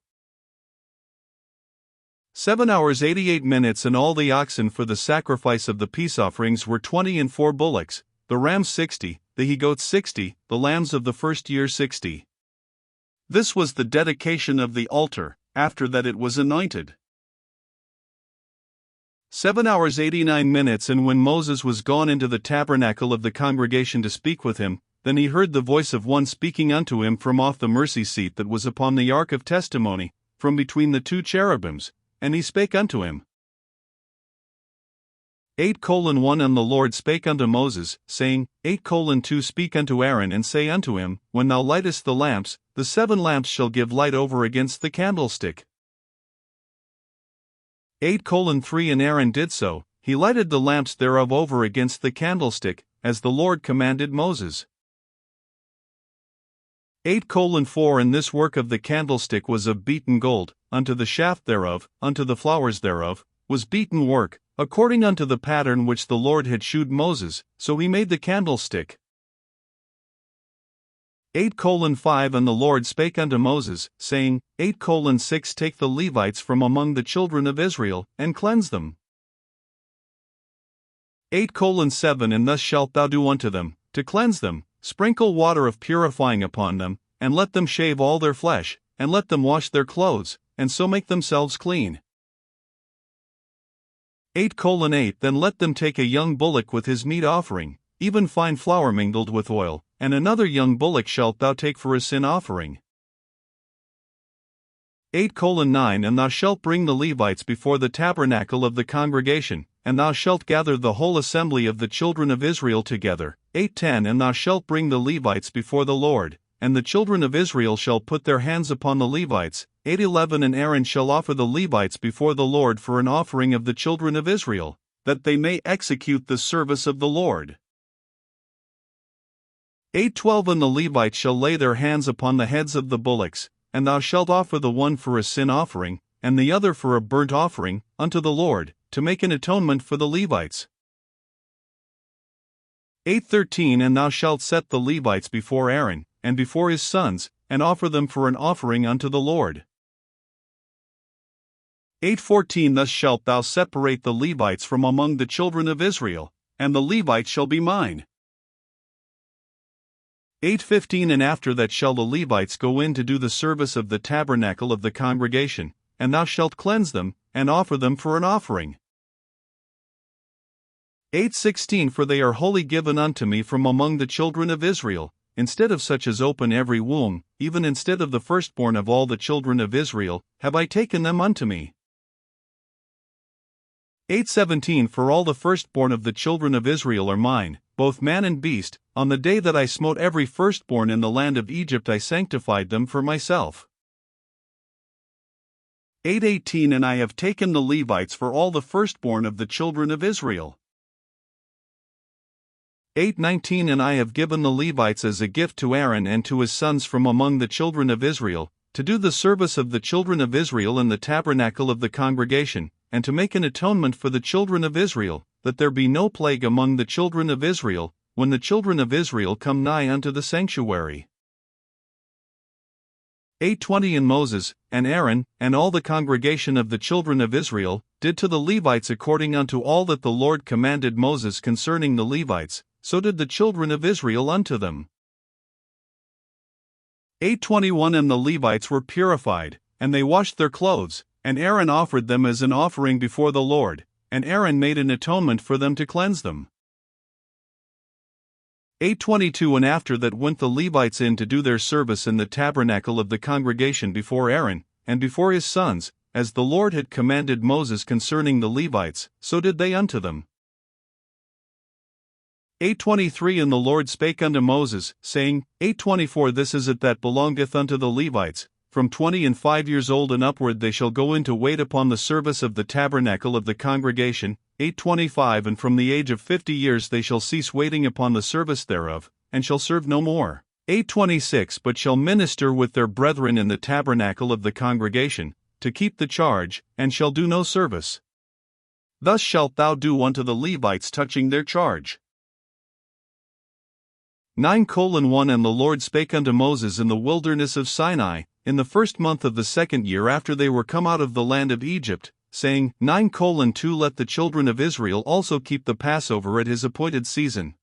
7 hours 88 minutes And all the oxen for the sacrifice of the peace offerings were 20 and 4 bullocks, the rams 60, the he-goats 60, the lambs of the first year 60. This was the dedication of the altar, after that it was anointed. 7 hours 89 minutes And when Moses was gone into the tabernacle of the congregation to speak with him, then he heard the voice of one speaking unto him from off the mercy seat that was upon the ark of testimony, from between the 2 cherubims, and he spake unto him. 8:1 And the Lord spake unto Moses, saying, 8:2 Speak unto Aaron and say unto him, When thou lightest the lamps, the 7 lamps shall give light over against the candlestick. 8:3 And Aaron did so, he lighted the lamps thereof over against the candlestick, as the Lord commanded Moses. 8:4 And this work of the candlestick was of beaten gold, unto the shaft thereof, unto the flowers thereof, was beaten work, according unto the pattern which the Lord had shewed Moses, so he made the candlestick. 8:5 And the Lord spake unto Moses, saying, 8:6 Take the Levites from among the children of Israel, and cleanse them. 8:7 And thus shalt thou do unto them, to cleanse them, sprinkle water of purifying upon them, and let them shave all their flesh, and let them wash their clothes, and so make themselves clean. 8:8 Then let them take a young bullock with his meat offering, even fine flour mingled with oil, and another young bullock shalt thou take for a sin offering. 8:9 And thou shalt bring the Levites before the tabernacle of the congregation, and thou shalt gather the whole assembly of the children of Israel together. 8:10 And thou shalt bring the Levites before the Lord, and the children of Israel shall put their hands upon the Levites. 8:11 And Aaron shall offer the Levites before the Lord for an offering of the children of Israel, that they may execute the service of the Lord. 8:12 And the Levites shall lay their hands upon the heads of the bullocks, and thou shalt offer the one for a sin offering, and the other for a burnt offering, unto the Lord, to make an atonement for the Levites. 8:13 And thou shalt set the Levites before Aaron, and before his sons, and offer them for an offering unto the Lord. 8:14 Thus shalt thou separate the Levites from among the children of Israel, and the Levites shall be mine. 8:15 And after that shall the Levites go in to do the service of the tabernacle of the congregation, and thou shalt cleanse them, and offer them for an offering. 8:16 For they are wholly given unto me from among the children of Israel, instead of such as open every womb, even instead of the firstborn of all the children of Israel, have I taken them unto me. 8:17 For all the firstborn of the children of Israel are mine, both man and beast. On the day that I smote every firstborn in the land of Egypt I sanctified them for myself. 8:18 And I have taken the Levites for all the firstborn of the children of Israel. 8:19 And I have given the Levites as a gift to Aaron and to his sons from among the children of Israel, to do the service of the children of Israel in the tabernacle of the congregation, and to make an atonement for the children of Israel, that there be no plague among the children of Israel, when the children of Israel come nigh unto the sanctuary. 8:20 And Moses, and Aaron, and all the congregation of the children of Israel, did to the Levites according unto all that the Lord commanded Moses concerning the Levites, so did the children of Israel unto them. 8:21 And the Levites were purified, and they washed their clothes, and Aaron offered them as an offering before the Lord, and Aaron made an atonement for them to cleanse them. 8:22 And after that went the Levites in to do their service in the tabernacle of the congregation before Aaron, and before his sons, as the Lord had commanded Moses concerning the Levites, so did they unto them. 8:23 And the Lord spake unto Moses, saying, 8:24 This is it that belongeth unto the Levites, from 20 and 5 years old and upward they shall go in to wait upon the service of the tabernacle of the congregation. 8:25 And from the age of 50 years they shall cease waiting upon the service thereof, and shall serve no more. 8:26 But shall minister with their brethren in the tabernacle of the congregation, to keep the charge, and shall do no service. Thus shalt thou do unto the Levites touching their charge. 9:1 And the Lord spake unto Moses in the wilderness of Sinai, in the first month of the second year after they were come out of the land of Egypt, saying, 9:2 Let the children of Israel also keep the Passover at his appointed season.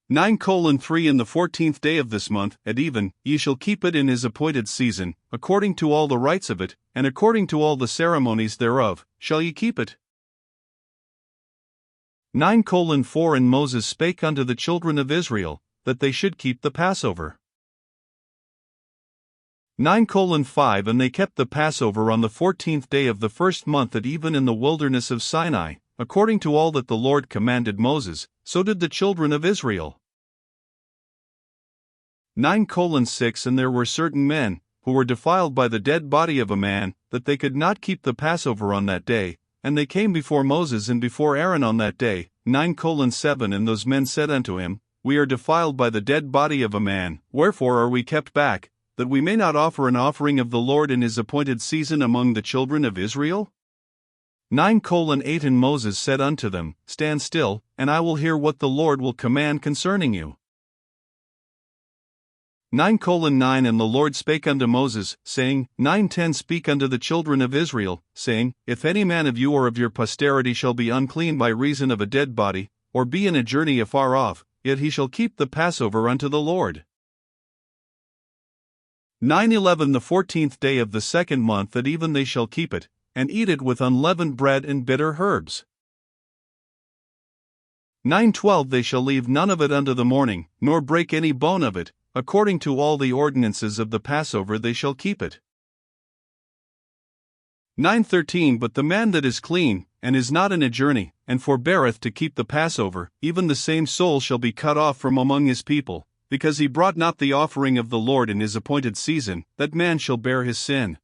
9:3 In the 14th day of this month, at even, ye shall keep it in his appointed season, according to all the rites of it, and according to all the ceremonies thereof, shall ye keep it. 9:4 And Moses spake unto the children of Israel, that they should keep the Passover. 9:5 And they kept the Passover on the 14th day of the first month at even in the wilderness of Sinai, according to all that the Lord commanded Moses, so did the children of Israel. 9:6 And there were certain men, who were defiled by the dead body of a man, that they could not keep the Passover on that day, and they came before Moses and before Aaron on that day. 9:7 And those men said unto him, We are defiled by the dead body of a man, wherefore are we kept back, that we may not offer an offering of the Lord in his appointed season among the children of Israel? 9:8 And Moses said unto them, Stand still, and I will hear what the Lord will command concerning you. 9:9 And the Lord spake unto Moses, saying, 9:10 Speak unto the children of Israel, saying, If any man of you or of your posterity shall be unclean by reason of a dead body, or be in a journey afar off, yet he shall keep the Passover unto the Lord. 9:11 The 14th day of the second month at even they shall keep it, and eat it with unleavened bread and bitter herbs. 9:12 They shall leave none of it unto the morning, nor break any bone of it. According to all the ordinances of the Passover they shall keep it. 9:13 But the man that is clean, and is not in a journey, and forbeareth to keep the Passover, even the same soul shall be cut off from among his people, because he brought not the offering of the Lord in his appointed season, that man shall bear his sin.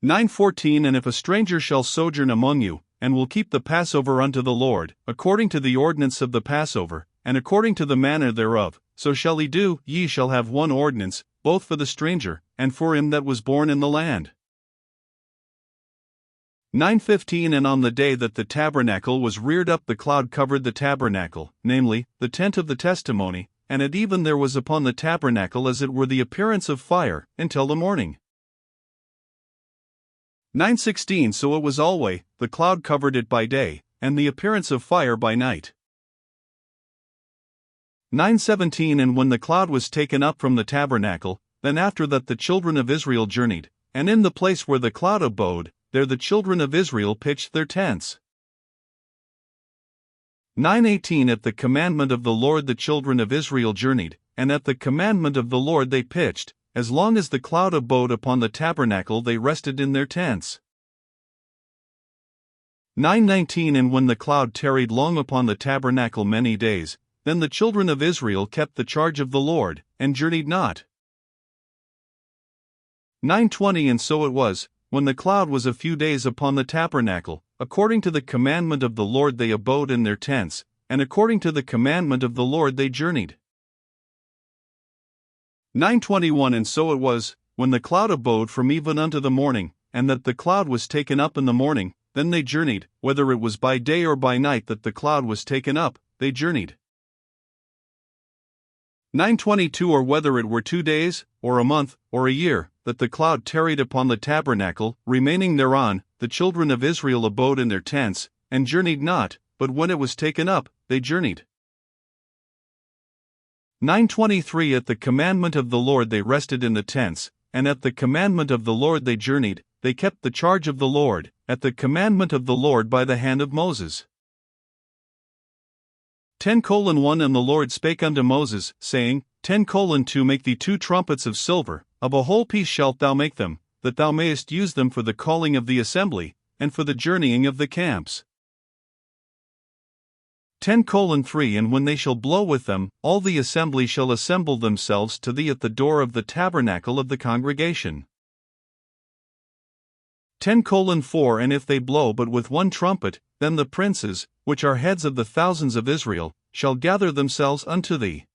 9:14 And if a stranger shall sojourn among you, and will keep the Passover unto the Lord, according to the ordinance of the Passover, and according to the manner thereof, so shall he do. Ye shall have one ordinance, both for the stranger, and for him that was born in the land. 9:15 And on the day that the tabernacle was reared up the cloud covered the tabernacle, namely, the tent of the testimony, and at even there was upon the tabernacle as it were the appearance of fire, until the morning. 9:16 So it was alway, the cloud covered it by day, and the appearance of fire by night. 9:17 And when the cloud was taken up from the tabernacle, then after that the children of Israel journeyed, and in the place where the cloud abode, there the children of Israel pitched their tents. 9:18 At the commandment of the Lord the children of Israel journeyed, and at the commandment of the Lord they pitched. As long as the cloud abode upon the tabernacle they rested in their tents. 9:19 And when the cloud tarried long upon the tabernacle many days, then the children of Israel kept the charge of the Lord, and journeyed not. 9:20 And so it was, when the cloud was a few days upon the tabernacle, according to the commandment of the Lord they abode in their tents, and according to the commandment of the Lord they journeyed. 9:21 And so it was, when the cloud abode from even unto the morning, and that the cloud was taken up in the morning, then they journeyed, whether it was by day or by night that the cloud was taken up, they journeyed. 9:22 Or whether it were 2 days, or a month, or a year, that the cloud tarried upon the tabernacle, remaining thereon, the children of Israel abode in their tents, and journeyed not, but when it was taken up, they journeyed. 9:23 At the commandment of the Lord they rested in the tents, and at the commandment of the Lord they journeyed, they kept the charge of the Lord, at the commandment of the Lord by the hand of Moses. 10:1 And the Lord spake unto Moses, saying, 10:2 Make thee 2 trumpets of silver, of a whole piece shalt thou make them, that thou mayest use them for the calling of the assembly, and for the journeying of the camps. 10:3 And when they shall blow with them, all the assembly shall assemble themselves to thee at the door of the tabernacle of the congregation. 10:4 And if they blow but with 1 trumpet, then the princes, which are heads of the thousands of Israel, shall gather themselves unto thee.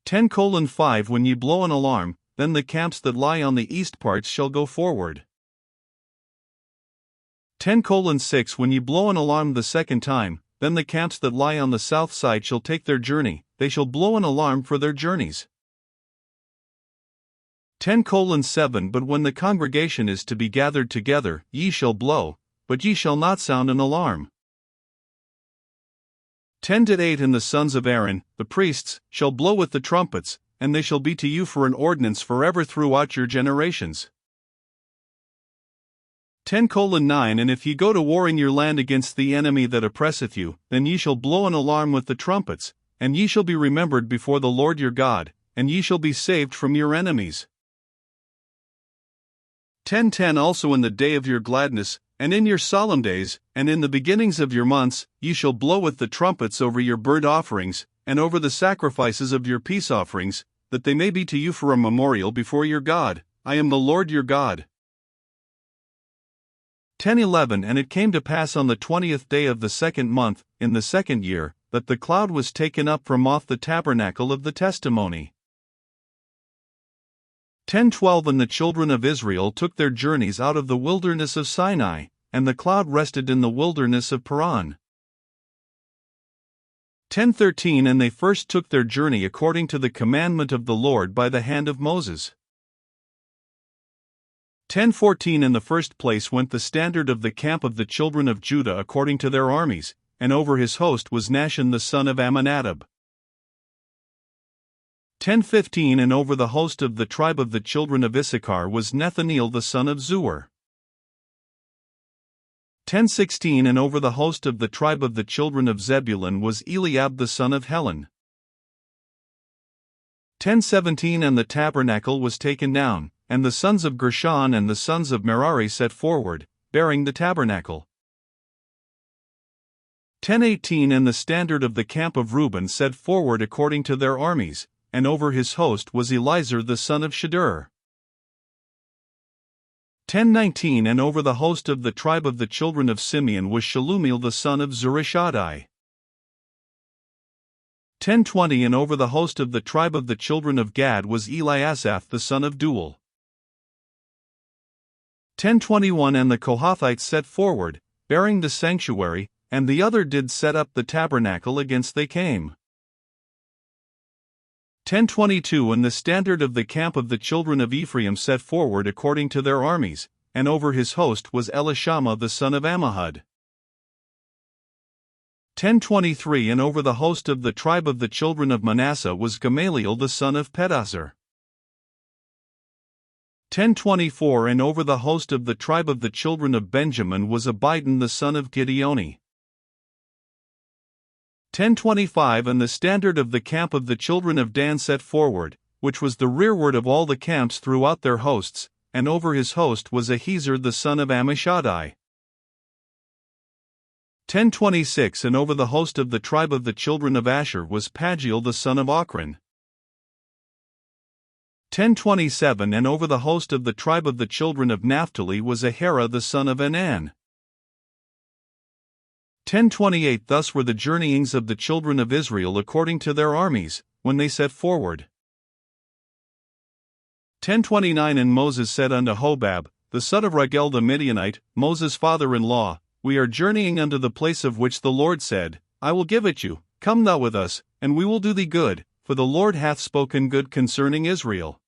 10:5 When ye blow an alarm, then the camps that lie on the east parts shall go forward. 10:6 When ye blow an alarm the second time, then the camps that lie on the south side shall take their journey, they shall blow an alarm for their journeys. 10:7 But when the congregation is to be gathered together, ye shall blow, but ye shall not sound an alarm. 10:8 And the sons of Aaron, the priests, shall blow with the trumpets, and they shall be to you for an ordinance forever throughout your generations. 10:9 And if ye go to war in your land against the enemy that oppresseth you, then ye shall blow an alarm with the trumpets, and ye shall be remembered before the Lord your God, and ye shall be saved from your enemies. 10:10 Also in the day of your gladness, and in your solemn days, and in the beginnings of your months, ye shall blow with the trumpets over your burnt offerings, and over the sacrifices of your peace offerings, that they may be to you for a memorial before your God. I am the Lord your God. 10:11 And it came to pass on the 20th day of the second month, in the second year, that the cloud was taken up from off the tabernacle of the testimony. 10:12 And the children of Israel took their journeys out of the wilderness of Sinai, and the cloud rested in the wilderness of Paran. 10:13 And they first took their journey according to the commandment of the Lord by the hand of Moses. 10:14 In the first place went the standard of the camp of the children of Judah according to their armies, and over his host was Nahshon the son of Amminadab. 10:15 And over the host of the tribe of the children of Issachar was Nethaneel the son of Zuar. 10:16 And over the host of the tribe of the children of Zebulun was Eliab the son of Helon. 10:17 And the tabernacle was taken down, and the sons of Gershon and the sons of Merari set forward, bearing the tabernacle. 10:18 And the standard of the camp of Reuben set forward according to their armies, and over his host was Elizur the son of Shedeur. 10:19 And over the host of the tribe of the children of Simeon was Shelumiel the son of Zurishaddai. 10:20 And over the host of the tribe of the children of Gad was Eliasaph the son of Duel. 10:21 And the Kohathites set forward, bearing the sanctuary, and the other did set up the tabernacle against they came. 10:22 And the standard of the camp of the children of Ephraim set forward according to their armies, and over his host was Elishama the son of Ammihud. 10:23 And over the host of the tribe of the children of Manasseh was Gamaliel the son of Pedahzur. 10:24 And over the host of the tribe of the children of Benjamin was Abidan the son of Gideoni. 10:25 And the standard of the camp of the children of Dan set forward, which was the rearward of all the camps throughout their hosts, and over his host was Ahiezer the son of Ammishaddai. 10:26 And over the host of the tribe of the children of Asher was Pagiel the son of Ochran. 10:27 And over the host of the tribe of the children of Naphtali was Ahira the son of Enan. 10:28 Thus were the journeyings of the children of Israel according to their armies, when they set forward. 10:29 And Moses said unto Hobab, the son of Ragel the Midianite, Moses' father-in-law, We are journeying unto the place of which the Lord said, I will give it you, come thou with us, and we will do thee good, for the Lord hath spoken good concerning Israel.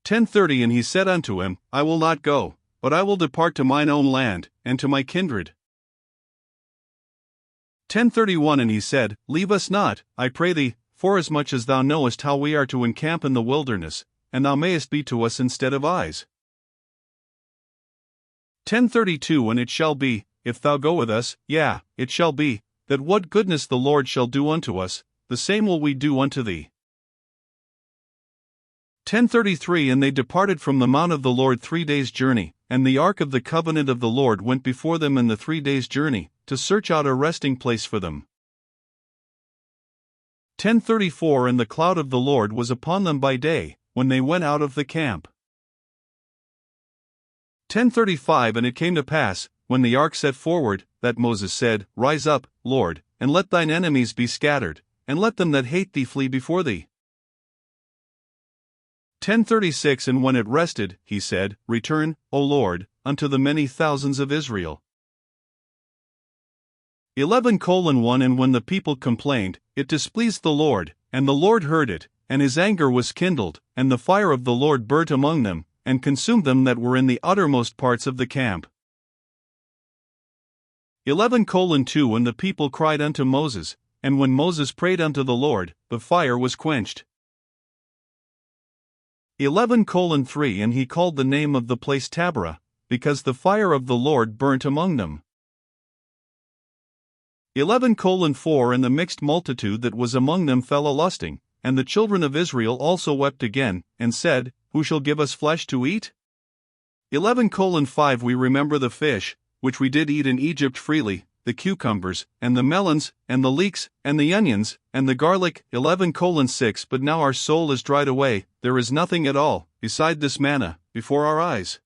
10:30 And he said unto him, I will not go, but I will depart to mine own land, and to my kindred. 10:31 And he said, Leave us not, I pray thee, forasmuch as thou knowest how we are to encamp in the wilderness, and thou mayest be to us instead of eyes. 10:32 And it shall be, if thou go with us, yea, it shall be, that what goodness the Lord shall do unto us, the same will we do unto thee. 10:33 And they departed from the mount of the Lord 3 days' journey, and the ark of the covenant of the Lord went before them in the 3 days' journey, to search out a resting place for them. 10:34 And the cloud of the Lord was upon them by day, when they went out of the camp. 10:35 And it came to pass, when the ark set forward, that Moses said, Rise up, Lord, and let thine enemies be scattered, and let them that hate thee flee before thee. 10:36 And when it rested, he said, Return, O Lord, unto the many thousands of Israel. 11:1 And when the people complained, it displeased the Lord, and the Lord heard it, and his anger was kindled, and the fire of the Lord burnt among them, and consumed them that were in the uttermost parts of the camp. 11:2 And the people cried unto Moses, and when Moses prayed unto the Lord, the fire was quenched. 11:3 And he called the name of the place Taberah, because the fire of the Lord burnt among them. 11:4 And the mixed multitude that was among them fell a-lusting, and the children of Israel also wept again, and said, Who shall give us flesh to eat? 11:5 We remember the fish, which we did eat in Egypt freely, the cucumbers, and the melons, and the leeks, and the onions, and the garlic. 11:6 But now our soul is dried away, there is nothing at all, beside this manna, before our eyes.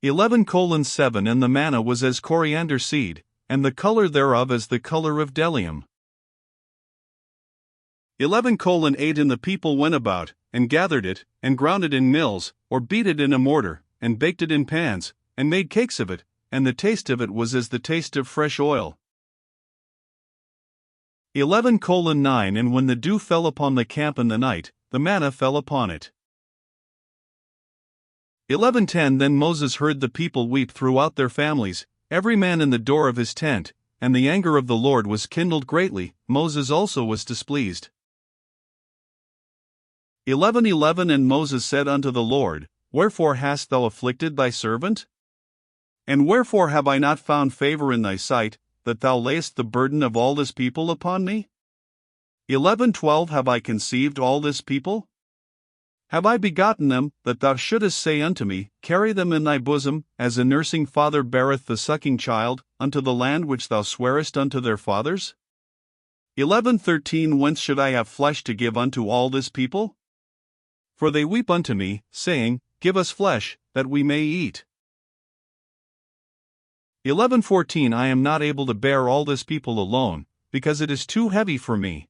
11:7 And the manna was as coriander seed, and the color thereof as the color of bdellium. 11:8 And the people went about, and gathered it, and ground it in mills, or beat it in a mortar, and baked it in pans, and made cakes of it, and the taste of it was as the taste of fresh oil. 11:9 And when the dew fell upon the camp in the night, the manna fell upon it. 11:10 Then Moses heard the people weep throughout their families, every man in the door of his tent, and the anger of the Lord was kindled greatly, Moses also was displeased. 11:11 And Moses said unto the Lord, Wherefore hast thou afflicted thy servant? And wherefore have I not found favor in thy sight, that thou layest the burden of all this people upon me? 11:12 Have I conceived all this people? Have I begotten them, that thou shouldest say unto me, Carry them in thy bosom, as a nursing father beareth the sucking child, unto the land which thou swarest unto their fathers? 11:13 Whence should I have flesh to give unto all this people? For they weep unto me, saying, Give us flesh, that we may eat. 11:14 I am not able to bear all this people alone, because it is too heavy for me.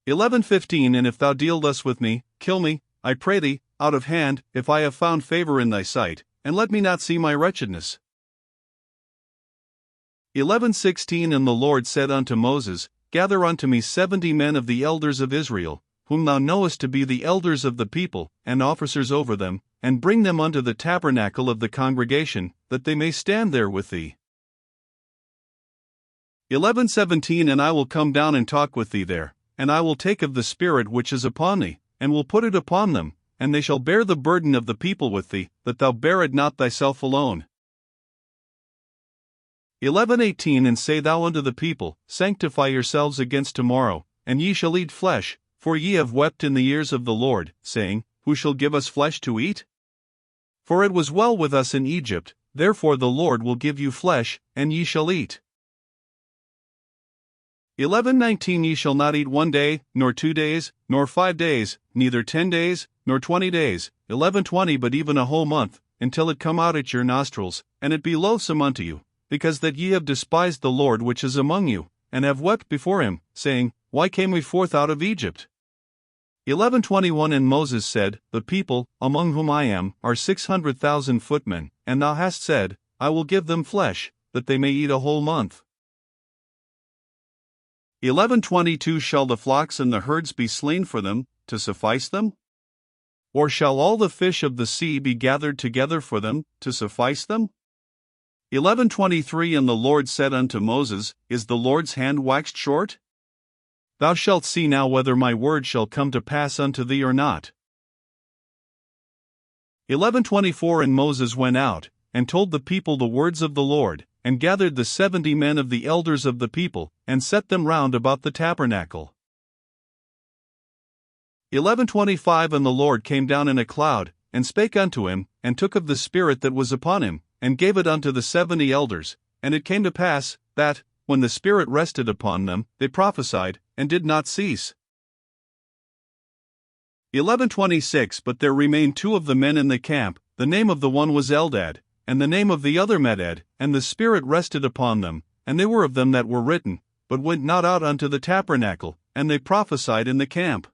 11:15 And if thou deal thus with me, kill me, I pray thee, out of hand, if I have found favor in thy sight, and let me not see my wretchedness. 11:16 And the Lord said unto Moses, Gather unto me 70 men of the elders of Israel, whom thou knowest to be the elders of the people, and officers over them, and bring them unto the tabernacle of the congregation, that they may stand there with thee. 11:17 And I will come down and talk with thee there, and I will take of the Spirit which is upon thee, and will put it upon them, and they shall bear the burden of the people with thee, that thou bear it not thyself alone. 11:18 And say thou unto the people, Sanctify yourselves against tomorrow, and ye shall eat flesh, for ye have wept in the ears of the Lord, saying, Who shall give us flesh to eat? For it was well with us in Egypt, therefore the Lord will give you flesh, and ye shall eat. 11:19 Ye shall not eat 1 day, nor 2 days, nor 5 days, neither 10 days, nor 20 days, 11:20 But even a whole month, until it come out at your nostrils, and it be loathsome unto you, because that ye have despised the Lord which is among you, and have wept before him, saying, Why came we forth out of Egypt? 11:21 And Moses said, The people, among whom I am, are 600,000 footmen, and thou hast said, I will give them flesh, that they may eat a whole month. 11:22 Shall the flocks and the herds be slain for them, to suffice them? Or shall all the fish of the sea be gathered together for them, to suffice them? 11:23 And the Lord said unto Moses, Is the Lord's hand waxed short? Thou shalt see now whether my word shall come to pass unto thee or not. 11:24 And Moses went out, and told the people the words of the Lord, and gathered the 70 men of the elders of the people, and set them round about the tabernacle. 11:25 And the Lord came down in a cloud, and spake unto him, and took of the Spirit that was upon him, and gave it unto the 70 elders. And it came to pass, that, when the Spirit rested upon them, they prophesied, and did not cease. 11:26 But there remained 2 of the men in the camp, the name of the one was Eldad, and the name of the other Medad, and the Spirit rested upon them, and they were of them that were written, but went not out unto the tabernacle, and they prophesied in the camp.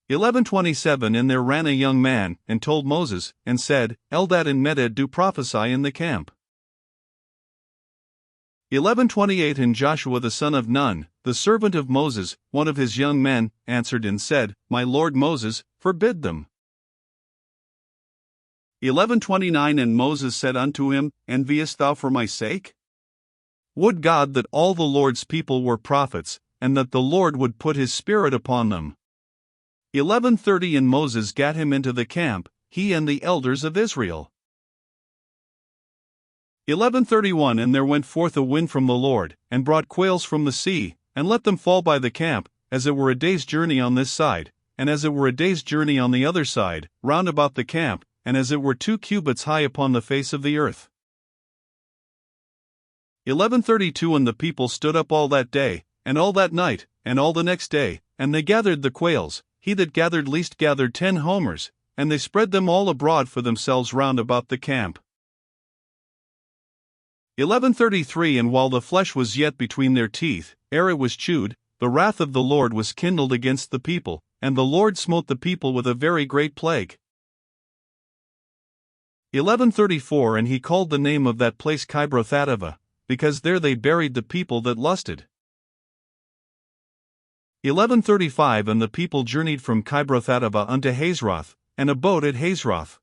11:27 And there ran a young man, and told Moses, and said, Eldad and Medad do prophesy in the camp. 11:28 And Joshua the son of Nun, the servant of Moses, one of his young men, answered and said, My lord Moses, forbid them. 11:29 And Moses said unto him, Enviest thou for my sake? Would God that all the Lord's people were prophets, and that the Lord would put his Spirit upon them. 11:30 And Moses gat him into the camp, he and the elders of Israel. 11:31 And there went forth a wind from the Lord, and brought quails from the sea, and let them fall by the camp, as it were a day's journey on this side, and as it were a day's journey on the other side, round about the camp, and as it were 2 cubits high upon the face of the earth. 11:32 And the people stood up all that day, and all that night, and all the next day, and they gathered the quails. He that gathered least gathered 10 homers, and they spread them all abroad for themselves round about the camp. 11:33 And while the flesh was yet between their teeth, ere it was chewed, the wrath of the Lord was kindled against the people, and the Lord smote the people with a very great plague. 11:34 And he called the name of that place Kibroth-hattaavah, because there they buried the people that lusted. 11:35 And the people journeyed from Kibroth-hattaavah unto Hazeroth, and abode at Hazeroth.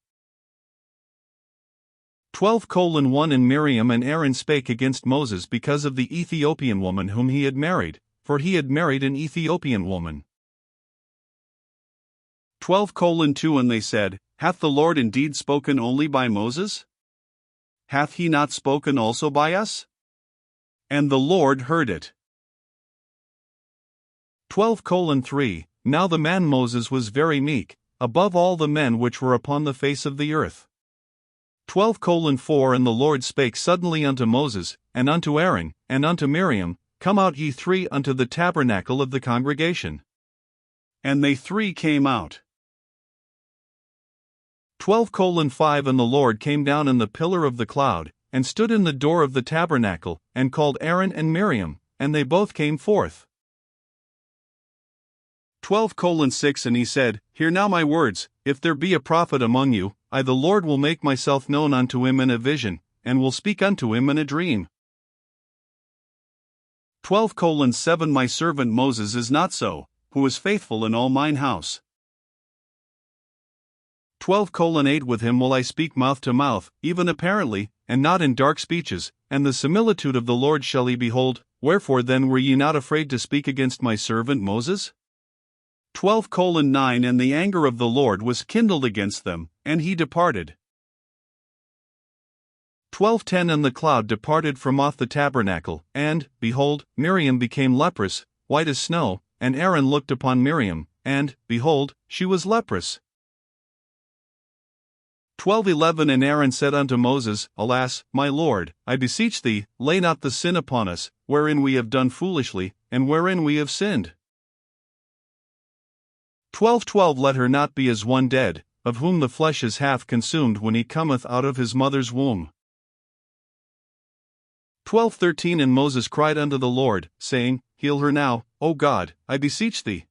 12:1 And Miriam and Aaron spake against Moses because of the Ethiopian woman whom he had married, for he had married an Ethiopian woman. 12:2 And they said, Hath the Lord indeed spoken only by Moses? Hath he not spoken also by us? And the Lord heard it. 12:3 Now the man Moses was very meek, above all the men which were upon the face of the earth. 12:4 And the Lord spake suddenly unto Moses, and unto Aaron, and unto Miriam, Come out ye 3 unto the tabernacle of the congregation. And they 3 came out. 12:5 And the Lord came down in the pillar of the cloud, and stood in the door of the tabernacle, and called Aaron and Miriam, and they both came forth. 12:6 And he said, Hear now my words, if there be a prophet among you, I the Lord will make myself known unto him in a vision, and will speak unto him in a dream. 12:7 My servant Moses is not so, who is faithful in all mine house. 12:8 With him will I speak mouth to mouth, even apparently, and not in dark speeches, and the similitude of the Lord shall he behold. Wherefore then were ye not afraid to speak against my servant Moses? 12:9 And the anger of the Lord was kindled against them, and he departed. 12:10 And the cloud departed from off the tabernacle, and, behold, Miriam became leprous, white as snow, and Aaron looked upon Miriam, and, behold, she was leprous. 12:11 And Aaron said unto Moses, Alas, my Lord, I beseech thee, lay not the sin upon us, wherein we have done foolishly, and wherein we have sinned. 12:12 Let her not be as one dead, of whom the flesh is half consumed when he cometh out of his mother's womb. 12:13 And Moses cried unto the Lord, saying, Heal her now, O God, I beseech thee.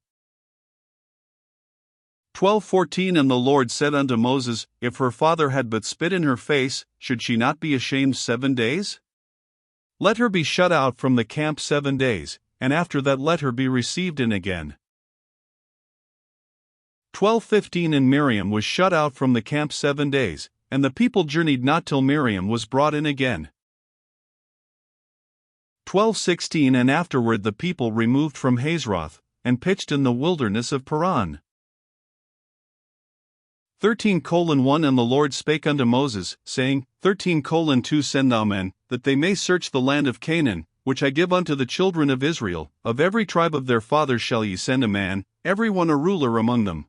12:14 And the Lord said unto Moses, If her father had but spit in her face, should she not be ashamed 7 days? Let her be shut out from the camp 7 days, and after that let her be received in again. 12:15 And Miriam was shut out from the camp 7 days, and the people journeyed not till Miriam was brought in again. 12:16 And afterward the people removed from Hazeroth, and pitched in the wilderness of Paran. 13:1 And the Lord spake unto Moses, saying, 13:2 Send thou men, that they may search the land of Canaan, which I give unto the children of Israel. Of every tribe of their fathers shall ye send a man, every one a ruler among them.